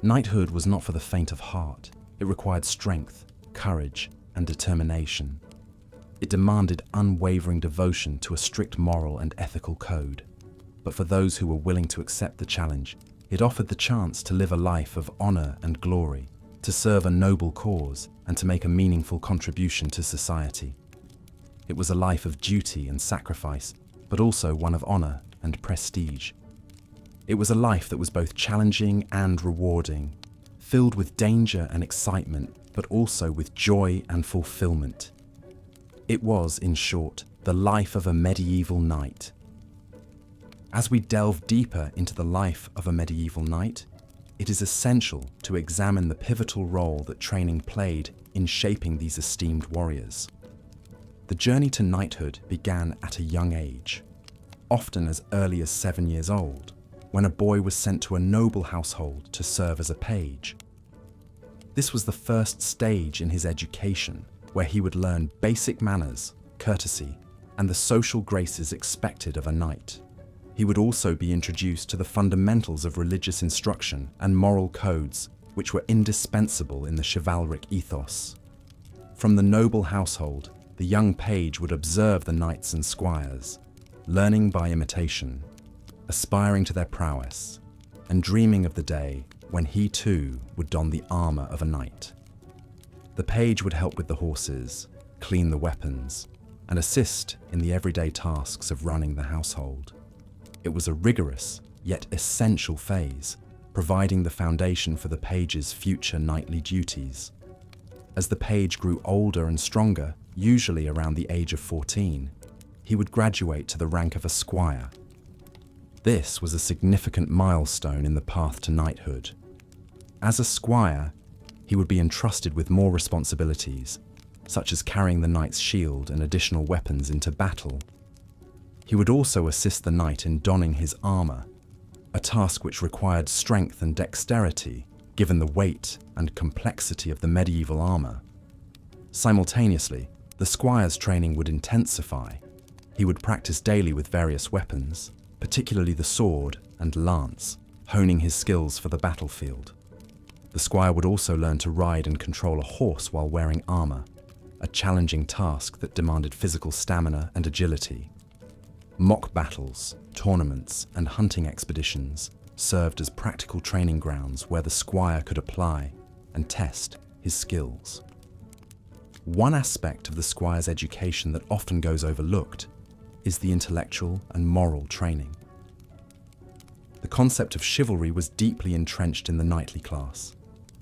Knighthood was not for the faint of heart. It required strength, courage, and determination. It demanded unwavering devotion to a strict moral and ethical code. But for those who were willing to accept the challenge, it offered the chance to live a life of honor and glory, to serve a noble cause, and to make a meaningful contribution to society. It was a life of duty and sacrifice, but also one of honor and prestige. It was a life that was both challenging and rewarding, filled with danger and excitement, but also with joy and fulfillment. It was, in short, the life of a medieval knight. As we delve deeper into the life of a medieval knight, it is essential to examine the pivotal role that training played in shaping these esteemed warriors. The journey to knighthood began at a young age, often as early as 7 years old, when a boy was sent to a noble household to serve as a page. This was the first stage in his education, where he would learn basic manners, courtesy, and the social graces expected of a knight. He would also be introduced to the fundamentals of religious instruction and moral codes, which were indispensable in the chivalric ethos. From the noble household, the young page would observe the knights and squires, learning by imitation, aspiring to their prowess, and dreaming of the day when he too would don the armor of a knight. The page would help with the horses, clean the weapons, and assist in the everyday tasks of running the household. It was a rigorous, yet essential phase, providing the foundation for the page's future knightly duties. As the page grew older and stronger, usually around the age of 14, he would graduate to the rank of a squire. This was a significant milestone in the path to knighthood. As a squire, he would be entrusted with more responsibilities, such as carrying the knight's shield and additional weapons into battle. He would also assist the knight in donning his armor, a task which required strength and dexterity, given the weight and complexity of the medieval armor. Simultaneously, the squire's training would intensify. He would practice daily with various weapons, particularly the sword and lance, honing his skills for the battlefield. The squire would also learn to ride and control a horse while wearing armor, a challenging task that demanded physical stamina and agility. Mock battles, tournaments, and hunting expeditions served as practical training grounds where the squire could apply and test his skills. One aspect of the squire's education that often goes overlooked is the intellectual and moral training. The concept of chivalry was deeply entrenched in the knightly class.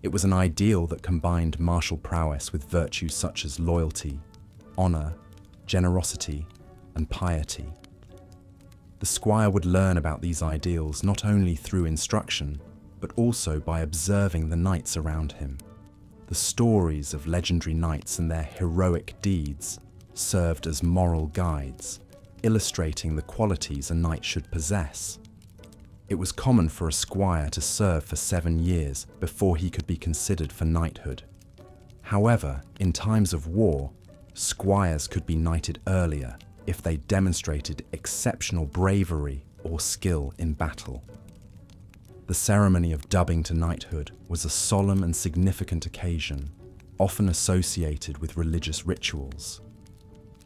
It was an ideal that combined martial prowess with virtues such as loyalty, honor, generosity, and piety. The squire would learn about these ideals not only through instruction, but also by observing the knights around him. The stories of legendary knights and their heroic deeds served as moral guides, illustrating the qualities a knight should possess. It was common for a squire to serve for 7 years before he could be considered for knighthood. However, in times of war, squires could be knighted earlier if they demonstrated exceptional bravery or skill in battle. The ceremony of dubbing to knighthood was a solemn and significant occasion, often associated with religious rituals.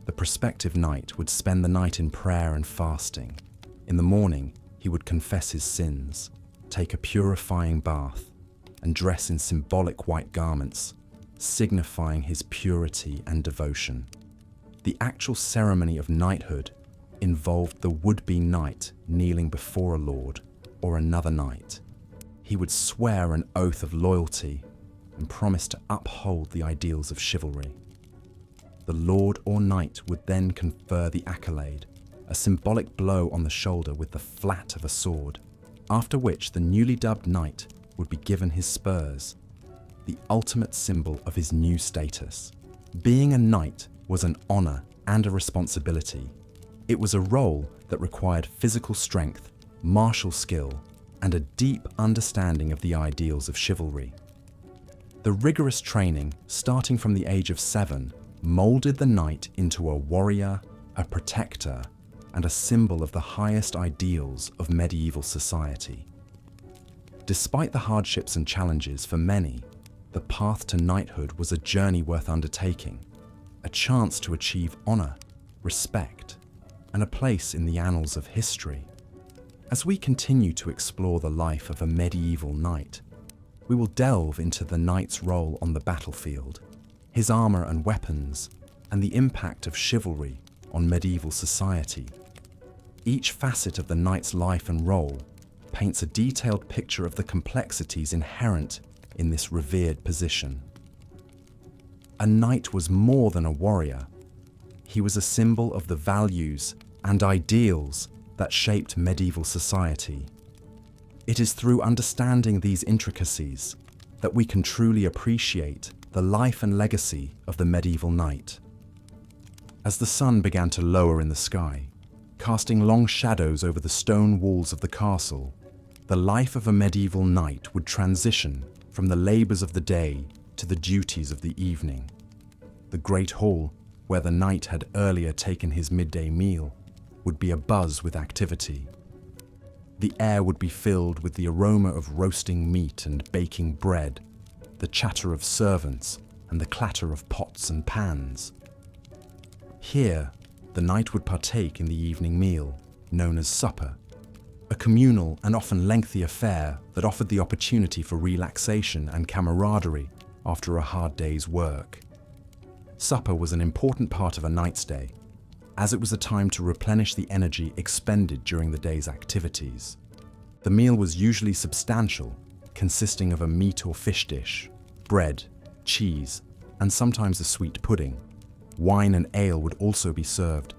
The prospective knight would spend the night in prayer and fasting. In the morning, he would confess his sins, take a purifying bath, and dress in symbolic white garments, signifying his purity and devotion. The actual ceremony of knighthood involved the would-be knight kneeling before a lord or another knight. He would swear an oath of loyalty and promise to uphold the ideals of chivalry. The lord or knight would then confer the accolade, a symbolic blow on the shoulder with the flat of a sword, after which the newly dubbed knight would be given his spurs, the ultimate symbol of his new status. Being a knight was an honor and a responsibility. It was a role that required physical strength, martial skill, and a deep understanding of the ideals of chivalry. The rigorous training, starting from the age of 7, molded the knight into a warrior, a protector, and a symbol of the highest ideals of medieval society. Despite the hardships and challenges for many, the path to knighthood was a journey worth undertaking, a chance to achieve honor, respect, and a place in the annals of history. As we continue to explore the life of a medieval knight, we will delve into the knight's role on the battlefield, his armor and weapons, and the impact of chivalry on medieval society. Each facet of the knight's life and role paints a detailed picture of the complexities inherent in this revered position. A knight was more than a warrior. He was a symbol of the values and ideals that shaped medieval society. It is through understanding these intricacies that we can truly appreciate the life and legacy of the medieval knight. As the sun began to lower in the sky, casting long shadows over the stone walls of the castle, the life of a medieval knight would transition from the labors of the day to the duties of the evening. The great hall, where the knight had earlier taken his midday meal, would be abuzz with activity. The air would be filled with the aroma of roasting meat and baking bread, the chatter of servants, and the clatter of pots and pans. Here, the knight would partake in the evening meal, known as supper, a communal and often lengthy affair that offered the opportunity for relaxation and camaraderie after a hard day's work. Supper was an important part of a knight's day, as it was a time to replenish the energy expended during the day's activities. The meal was usually substantial, consisting of a meat or fish dish, bread, cheese, and sometimes a sweet pudding. Wine and ale would also be served,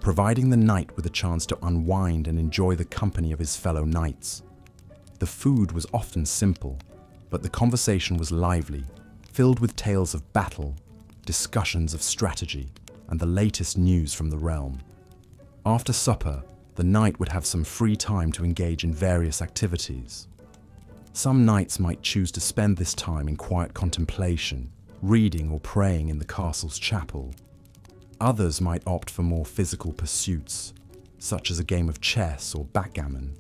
providing the knight with a chance to unwind and enjoy the company of his fellow knights. The food was often simple, but the conversation was lively, filled with tales of battle, discussions of strategy, and the latest news from the realm. After supper, the knight would have some free time to engage in various activities. Some knights might choose to spend this time in quiet contemplation, reading or praying in the castle's chapel. Others might opt for more physical pursuits, such as a game of chess or backgammon,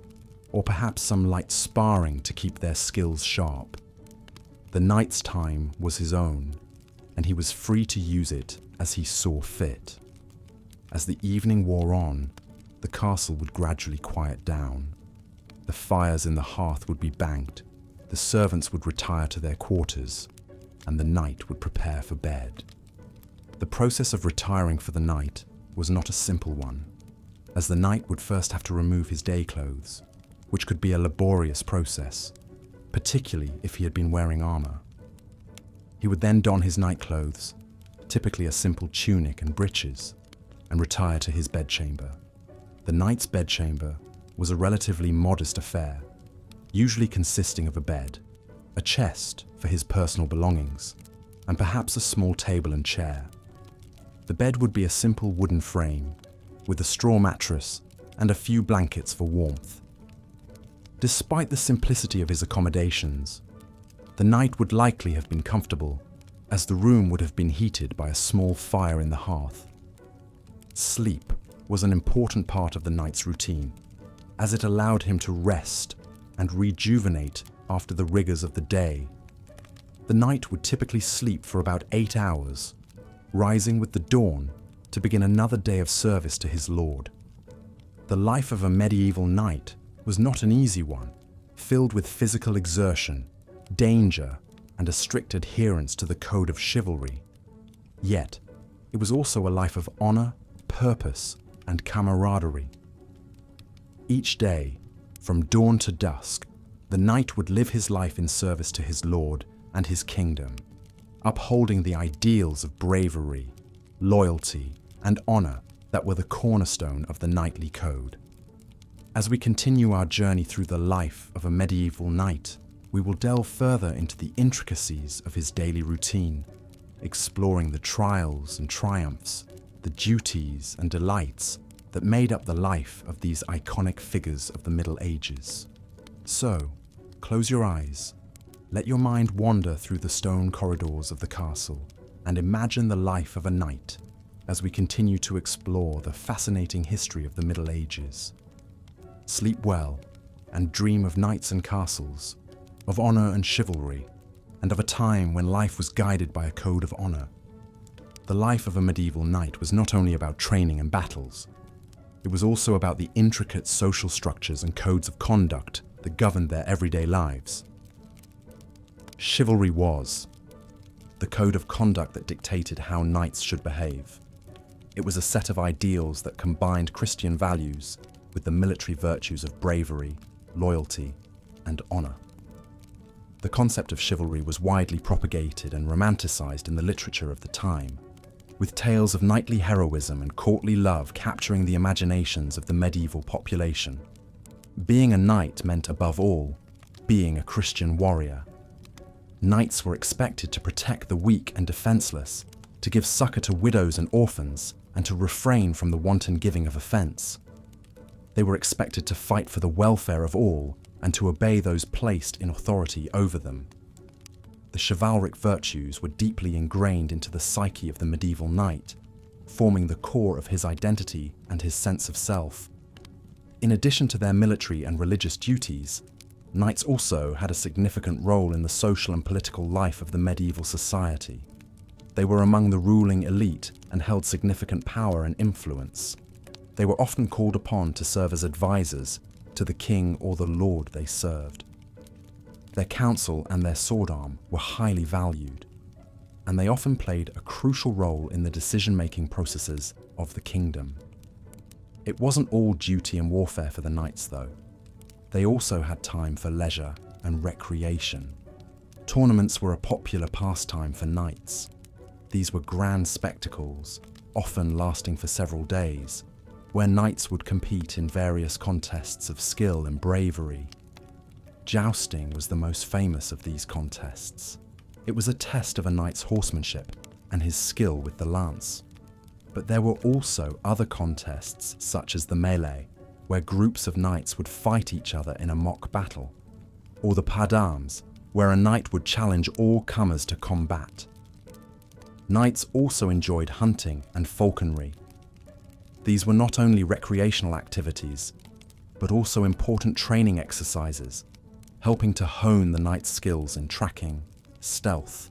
or perhaps some light sparring to keep their skills sharp. The knight's time was his own, and he was free to use it as he saw fit. As the evening wore on, the castle would gradually quiet down. The fires in the hearth would be banked, the servants would retire to their quarters, and the knight would prepare for bed. The process of retiring for the night was not a simple one, as the knight would first have to remove his day clothes, which could be a laborious process, particularly if he had been wearing armor. He would then don his night clothes, typically a simple tunic and breeches, and retire to his bedchamber. The knight's bedchamber was a relatively modest affair, usually consisting of a bed, a chest for his personal belongings, and perhaps a small table and chair. The bed would be a simple wooden frame, with a straw mattress and a few blankets for warmth. Despite the simplicity of his accommodations, the knight would likely have been comfortable, as the room would have been heated by a small fire in the hearth. Sleep was an important part of the knight's routine, as it allowed him to rest and rejuvenate after the rigors of the day. The knight would typically sleep for about 8 hours, rising with the dawn to begin another day of service to his lord. The life of a medieval knight was not an easy one, filled with physical exertion, danger, and a strict adherence to the code of chivalry. Yet, it was also a life of honor, purpose, and camaraderie. Each day, from dawn to dusk, the knight would live his life in service to his lord and his kingdom, upholding the ideals of bravery, loyalty, and honor that were the cornerstone of the knightly code. As we continue our journey through the life of a medieval knight, we will delve further into the intricacies of his daily routine, exploring the trials and triumphs, the duties and delights that made up the life of these iconic figures of the Middle Ages. So, close your eyes, let your mind wander through the stone corridors of the castle, and imagine the life of a knight as we continue to explore the fascinating history of the Middle Ages. Sleep well, and dream of knights and castles, of honor and chivalry, and of a time when life was guided by a code of honor. The life of a medieval knight was not only about training and battles, it was also about the intricate social structures and codes of conduct that governed their everyday lives. Chivalry was the code of conduct that dictated how knights should behave. It was a set of ideals that combined Christian values with the military virtues of bravery, loyalty, and honor. The concept of chivalry was widely propagated and romanticized in the literature of the time, with tales of knightly heroism and courtly love capturing the imaginations of the medieval population. Being a knight meant, above all, being a Christian warrior. Knights were expected to protect the weak and defenseless, to give succor to widows and orphans, and to refrain from the wanton giving of offense. They were expected to fight for the welfare of all and to obey those placed in authority over them. The chivalric virtues were deeply ingrained into the psyche of the medieval knight, forming the core of his identity and his sense of self. In addition to their military and religious duties, knights also had a significant role in the social and political life of the medieval society. They were among the ruling elite and held significant power and influence. They were often called upon to serve as advisors to the king or the lord they served. Their counsel and their sword arm were highly valued, and they often played a crucial role in the decision-making processes of the kingdom. It wasn't all duty and warfare for the knights, though. They also had time for leisure and recreation. Tournaments were a popular pastime for knights. These were grand spectacles, often lasting for several days, where knights would compete in various contests of skill and bravery. Jousting was the most famous of these contests. It was a test of a knight's horsemanship and his skill with the lance. But there were also other contests, such as the melee, where groups of knights would fight each other in a mock battle, or the pas d'armes, where a knight would challenge all comers to combat. Knights also enjoyed hunting and falconry. These were not only recreational activities, but also important training exercises, helping to hone the knight's skills in tracking, stealth,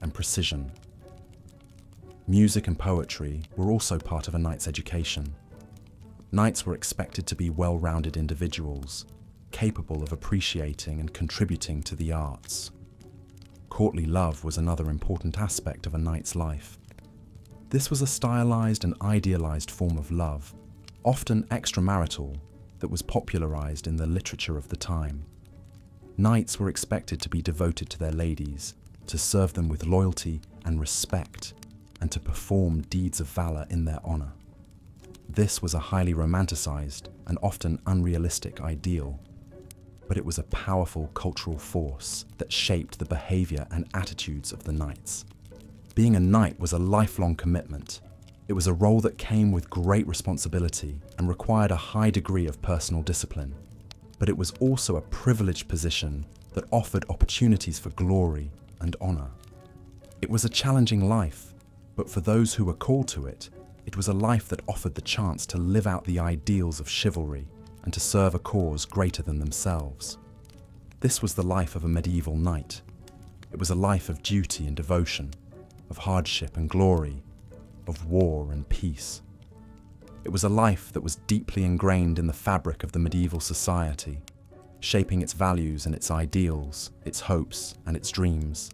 and precision. Music and poetry were also part of a knight's education. Knights were expected to be well-rounded individuals, capable of appreciating and contributing to the arts. Courtly love was another important aspect of a knight's life. This was a stylized and idealized form of love, often extramarital, that was popularized in the literature of the time. Knights were expected to be devoted to their ladies, to serve them with loyalty and respect, and to perform deeds of valor in their honor. This was a highly romanticized and often unrealistic ideal, but it was a powerful cultural force that shaped the behavior and attitudes of the knights. Being a knight was a lifelong commitment. It was a role that came with great responsibility and required a high degree of personal discipline. But it was also a privileged position that offered opportunities for glory and honor. It was a challenging life, but for those who were called to it, it was a life that offered the chance to live out the ideals of chivalry and to serve a cause greater than themselves. This was the life of a medieval knight. It was a life of duty and devotion, of hardship and glory, of war and peace. It was a life that was deeply ingrained in the fabric of the medieval society, shaping its values and its ideals, its hopes and its dreams.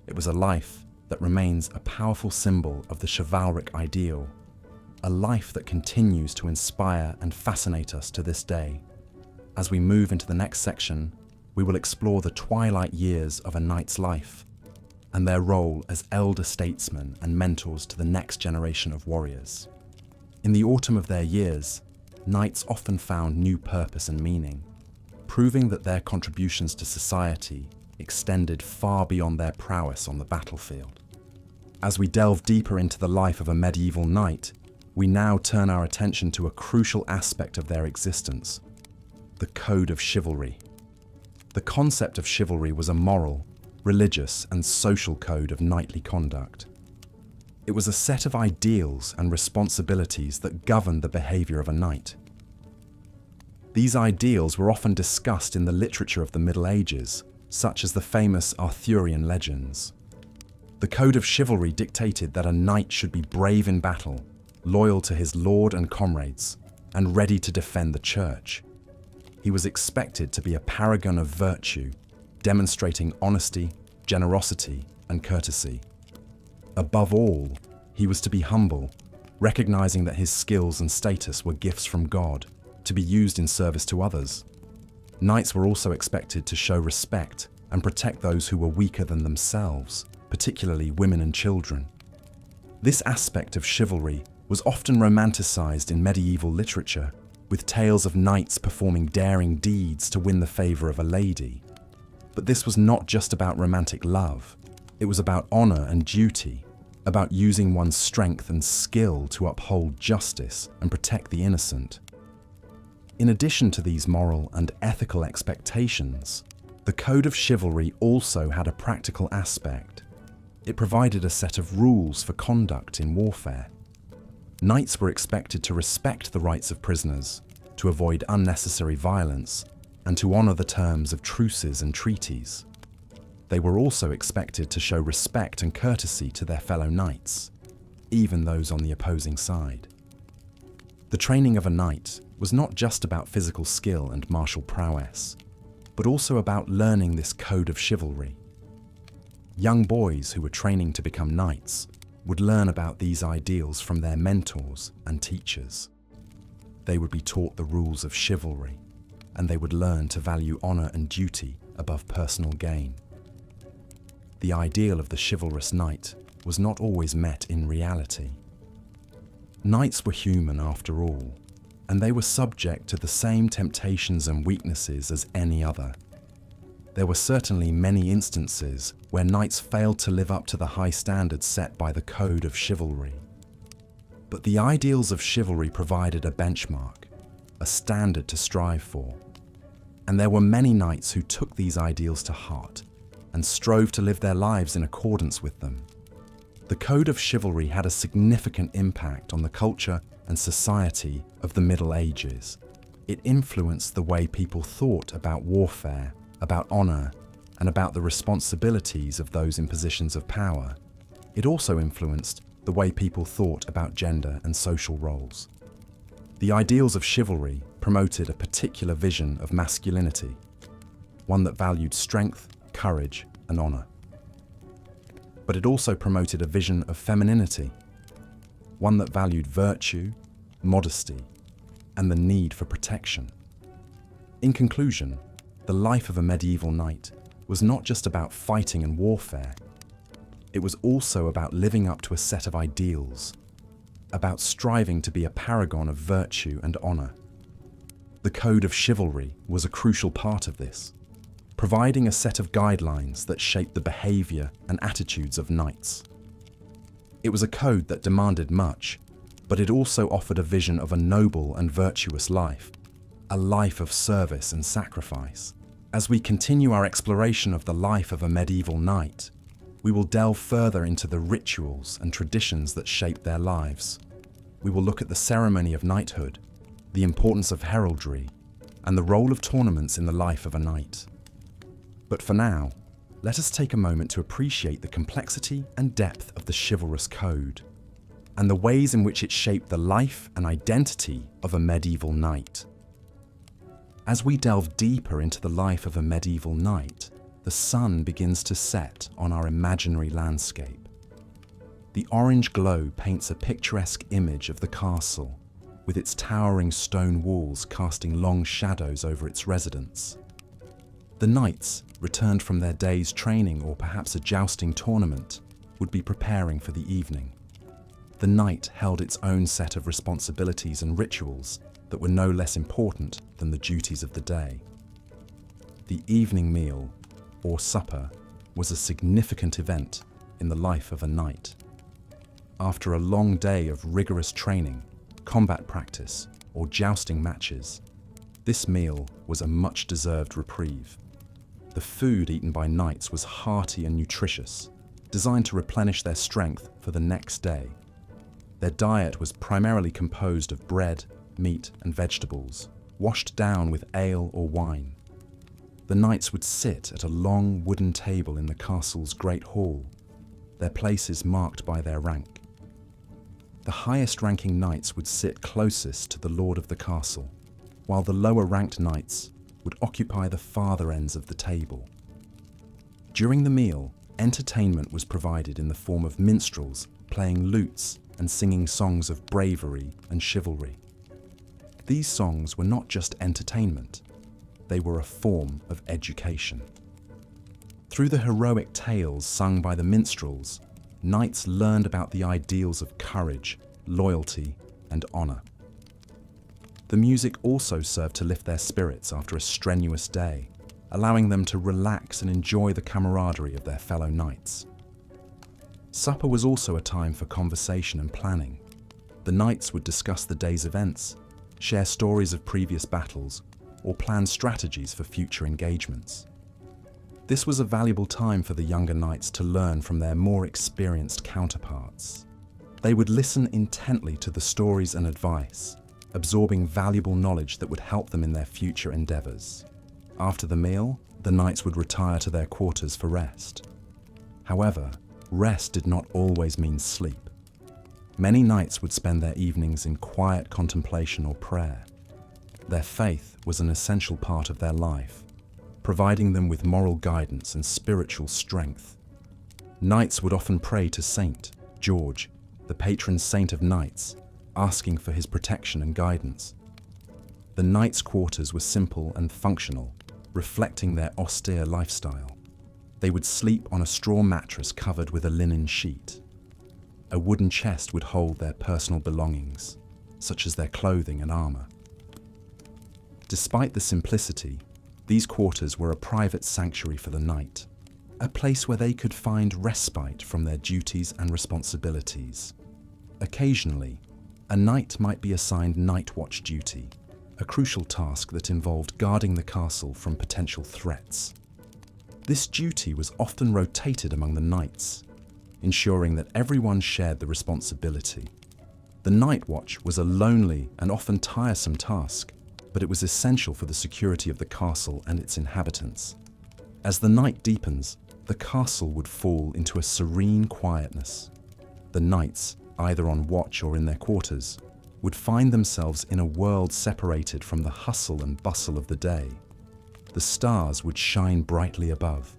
It was a life that remains a powerful symbol of the chivalric ideal, a life that continues to inspire and fascinate us to this day. As we move into the next section, we will explore the twilight years of a knight's life and their role as elder statesmen and mentors to the next generation of warriors. In the autumn of their years, knights often found new purpose and meaning, proving that their contributions to society extended far beyond their prowess on the battlefield. As we delve deeper into the life of a medieval knight, we now turn our attention to a crucial aspect of their existence: the code of chivalry. The concept of chivalry was a moral, religious, and social code of knightly conduct. It was a set of ideals and responsibilities that governed the behavior of a knight. These ideals were often discussed in the literature of the Middle Ages, such as the famous Arthurian legends. The code of chivalry dictated that a knight should be brave in battle, loyal to his lord and comrades, and ready to defend the church. He was expected to be a paragon of virtue, demonstrating honesty, generosity, and courtesy. Above all, he was to be humble, recognizing that his skills and status were gifts from God, to be used in service to others. Knights were also expected to show respect and protect those who were weaker than themselves, particularly women and children. This aspect of chivalry was often romanticized in medieval literature, with tales of knights performing daring deeds to win the favor of a lady. But this was not just about romantic love. It was about honor and duty, about using one's strength and skill to uphold justice and protect the innocent. In addition to these moral and ethical expectations, the code of chivalry also had a practical aspect. It provided a set of rules for conduct in warfare. Knights were expected to respect the rights of prisoners, to avoid unnecessary violence, and to honor the terms of truces and treaties. They were also expected to show respect and courtesy to their fellow knights, even those on the opposing side. The training of a knight was not just about physical skill and martial prowess, but also about learning this code of chivalry. Young boys who were training to become knights would learn about these ideals from their mentors and teachers. They would be taught the rules of chivalry, and they would learn to value honor and duty above personal gain. The ideal of the chivalrous knight was not always met in reality. Knights were human after all, and they were subject to the same temptations and weaknesses as any other. There were certainly many instances where knights failed to live up to the high standards set by the code of chivalry. But the ideals of chivalry provided a benchmark, a standard to strive for. And there were many knights who took these ideals to heart and strove to live their lives in accordance with them. The code of chivalry had a significant impact on the culture and society of the Middle Ages. It influenced the way people thought about warfare, about honor, and about the responsibilities of those in positions of power. It also influenced the way people thought about gender and social roles. The ideals of chivalry promoted a particular vision of masculinity, one that valued strength, courage, and honor. But it also promoted a vision of femininity, one that valued virtue, modesty, and the need for protection. In conclusion, the life of a medieval knight was not just about fighting and warfare. It was also about living up to a set of ideals, about striving to be a paragon of virtue and honor. The code of chivalry was a crucial part of this, providing a set of guidelines that shaped the behavior and attitudes of knights. It was a code that demanded much, but it also offered a vision of a noble and virtuous life, a life of service and sacrifice. As we continue our exploration of the life of a medieval knight, we will delve further into the rituals and traditions that shaped their lives. We will look at the ceremony of knighthood, the importance of heraldry, and the role of tournaments in the life of a knight. But for now, let us take a moment to appreciate the complexity and depth of the chivalrous code, and the ways in which it shaped the life and identity of a medieval knight. As we delve deeper into the life of a medieval knight, the sun begins to set on our imaginary landscape. The orange glow paints a picturesque image of the castle, with its towering stone walls casting long shadows over its residents. The knights, returned from their day's training or perhaps a jousting tournament, would be preparing for the evening. The night held its own set of responsibilities and rituals that were no less important than the duties of the day. The evening meal, or supper, was a significant event in the life of a knight. After a long day of rigorous training, combat practice, or jousting matches, this meal was a much-deserved reprieve. The food eaten by knights was hearty and nutritious, designed to replenish their strength for the next day. Their diet was primarily composed of bread, meat, and vegetables, washed down with ale or wine. The knights would sit at a long wooden table in the castle's great hall, their places marked by their rank. The highest-ranking knights would sit closest to the lord of the castle, while the lower-ranked knights would occupy the farther ends of the table. During the meal, entertainment was provided in the form of minstrels playing lutes and singing songs of bravery and chivalry. These songs were not just entertainment, they were a form of education. Through the heroic tales sung by the minstrels, knights learned about the ideals of courage, loyalty, and honor. The music also served to lift their spirits after a strenuous day, allowing them to relax and enjoy the camaraderie of their fellow knights. Supper was also a time for conversation and planning. The knights would discuss the day's events, share stories of previous battles, or plan strategies for future engagements. This was a valuable time for the younger knights to learn from their more experienced counterparts. They would listen intently to the stories and advice, absorbing valuable knowledge that would help them in their future endeavors. After the meal, the knights would retire to their quarters for rest. However, rest did not always mean sleep. Many knights would spend their evenings in quiet contemplation or prayer. Their faith was an essential part of their life, providing them with moral guidance and spiritual strength. Knights would often pray to Saint George, the patron saint of knights, asking for his protection and guidance. The knights' quarters were simple and functional, reflecting their austere lifestyle. They would sleep on a straw mattress covered with a linen sheet. A wooden chest would hold their personal belongings, such as their clothing and armor. Despite the simplicity, these quarters were a private sanctuary for the knight, a place where they could find respite from their duties and responsibilities. Occasionally, a knight might be assigned night watch duty, a crucial task that involved guarding the castle from potential threats. This duty was often rotated among the knights, ensuring that everyone shared the responsibility. The night watch was a lonely and often tiresome task, but it was essential for the security of the castle and its inhabitants. As the night deepens, the castle would fall into a serene quietness. The knights, either on watch or in their quarters, would find themselves in a world separated from the hustle and bustle of the day. The stars would shine brightly above,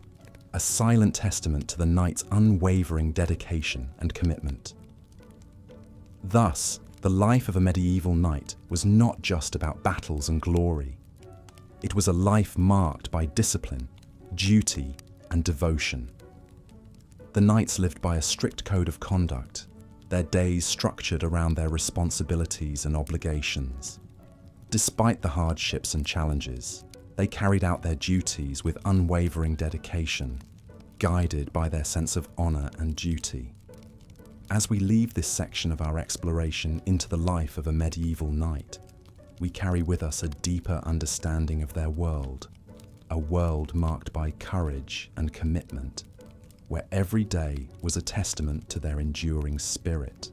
a silent testament to the knight's unwavering dedication and commitment. Thus, the life of a medieval knight was not just about battles and glory. It was a life marked by discipline, duty, and devotion. The knights lived by a strict code of conduct, their days structured around their responsibilities and obligations. Despite the hardships and challenges, they carried out their duties with unwavering dedication, guided by their sense of honor and duty. As we leave this section of our exploration into the life of a medieval knight, we carry with us a deeper understanding of their world, a world marked by courage and commitment, where every day was a testament to their enduring spirit.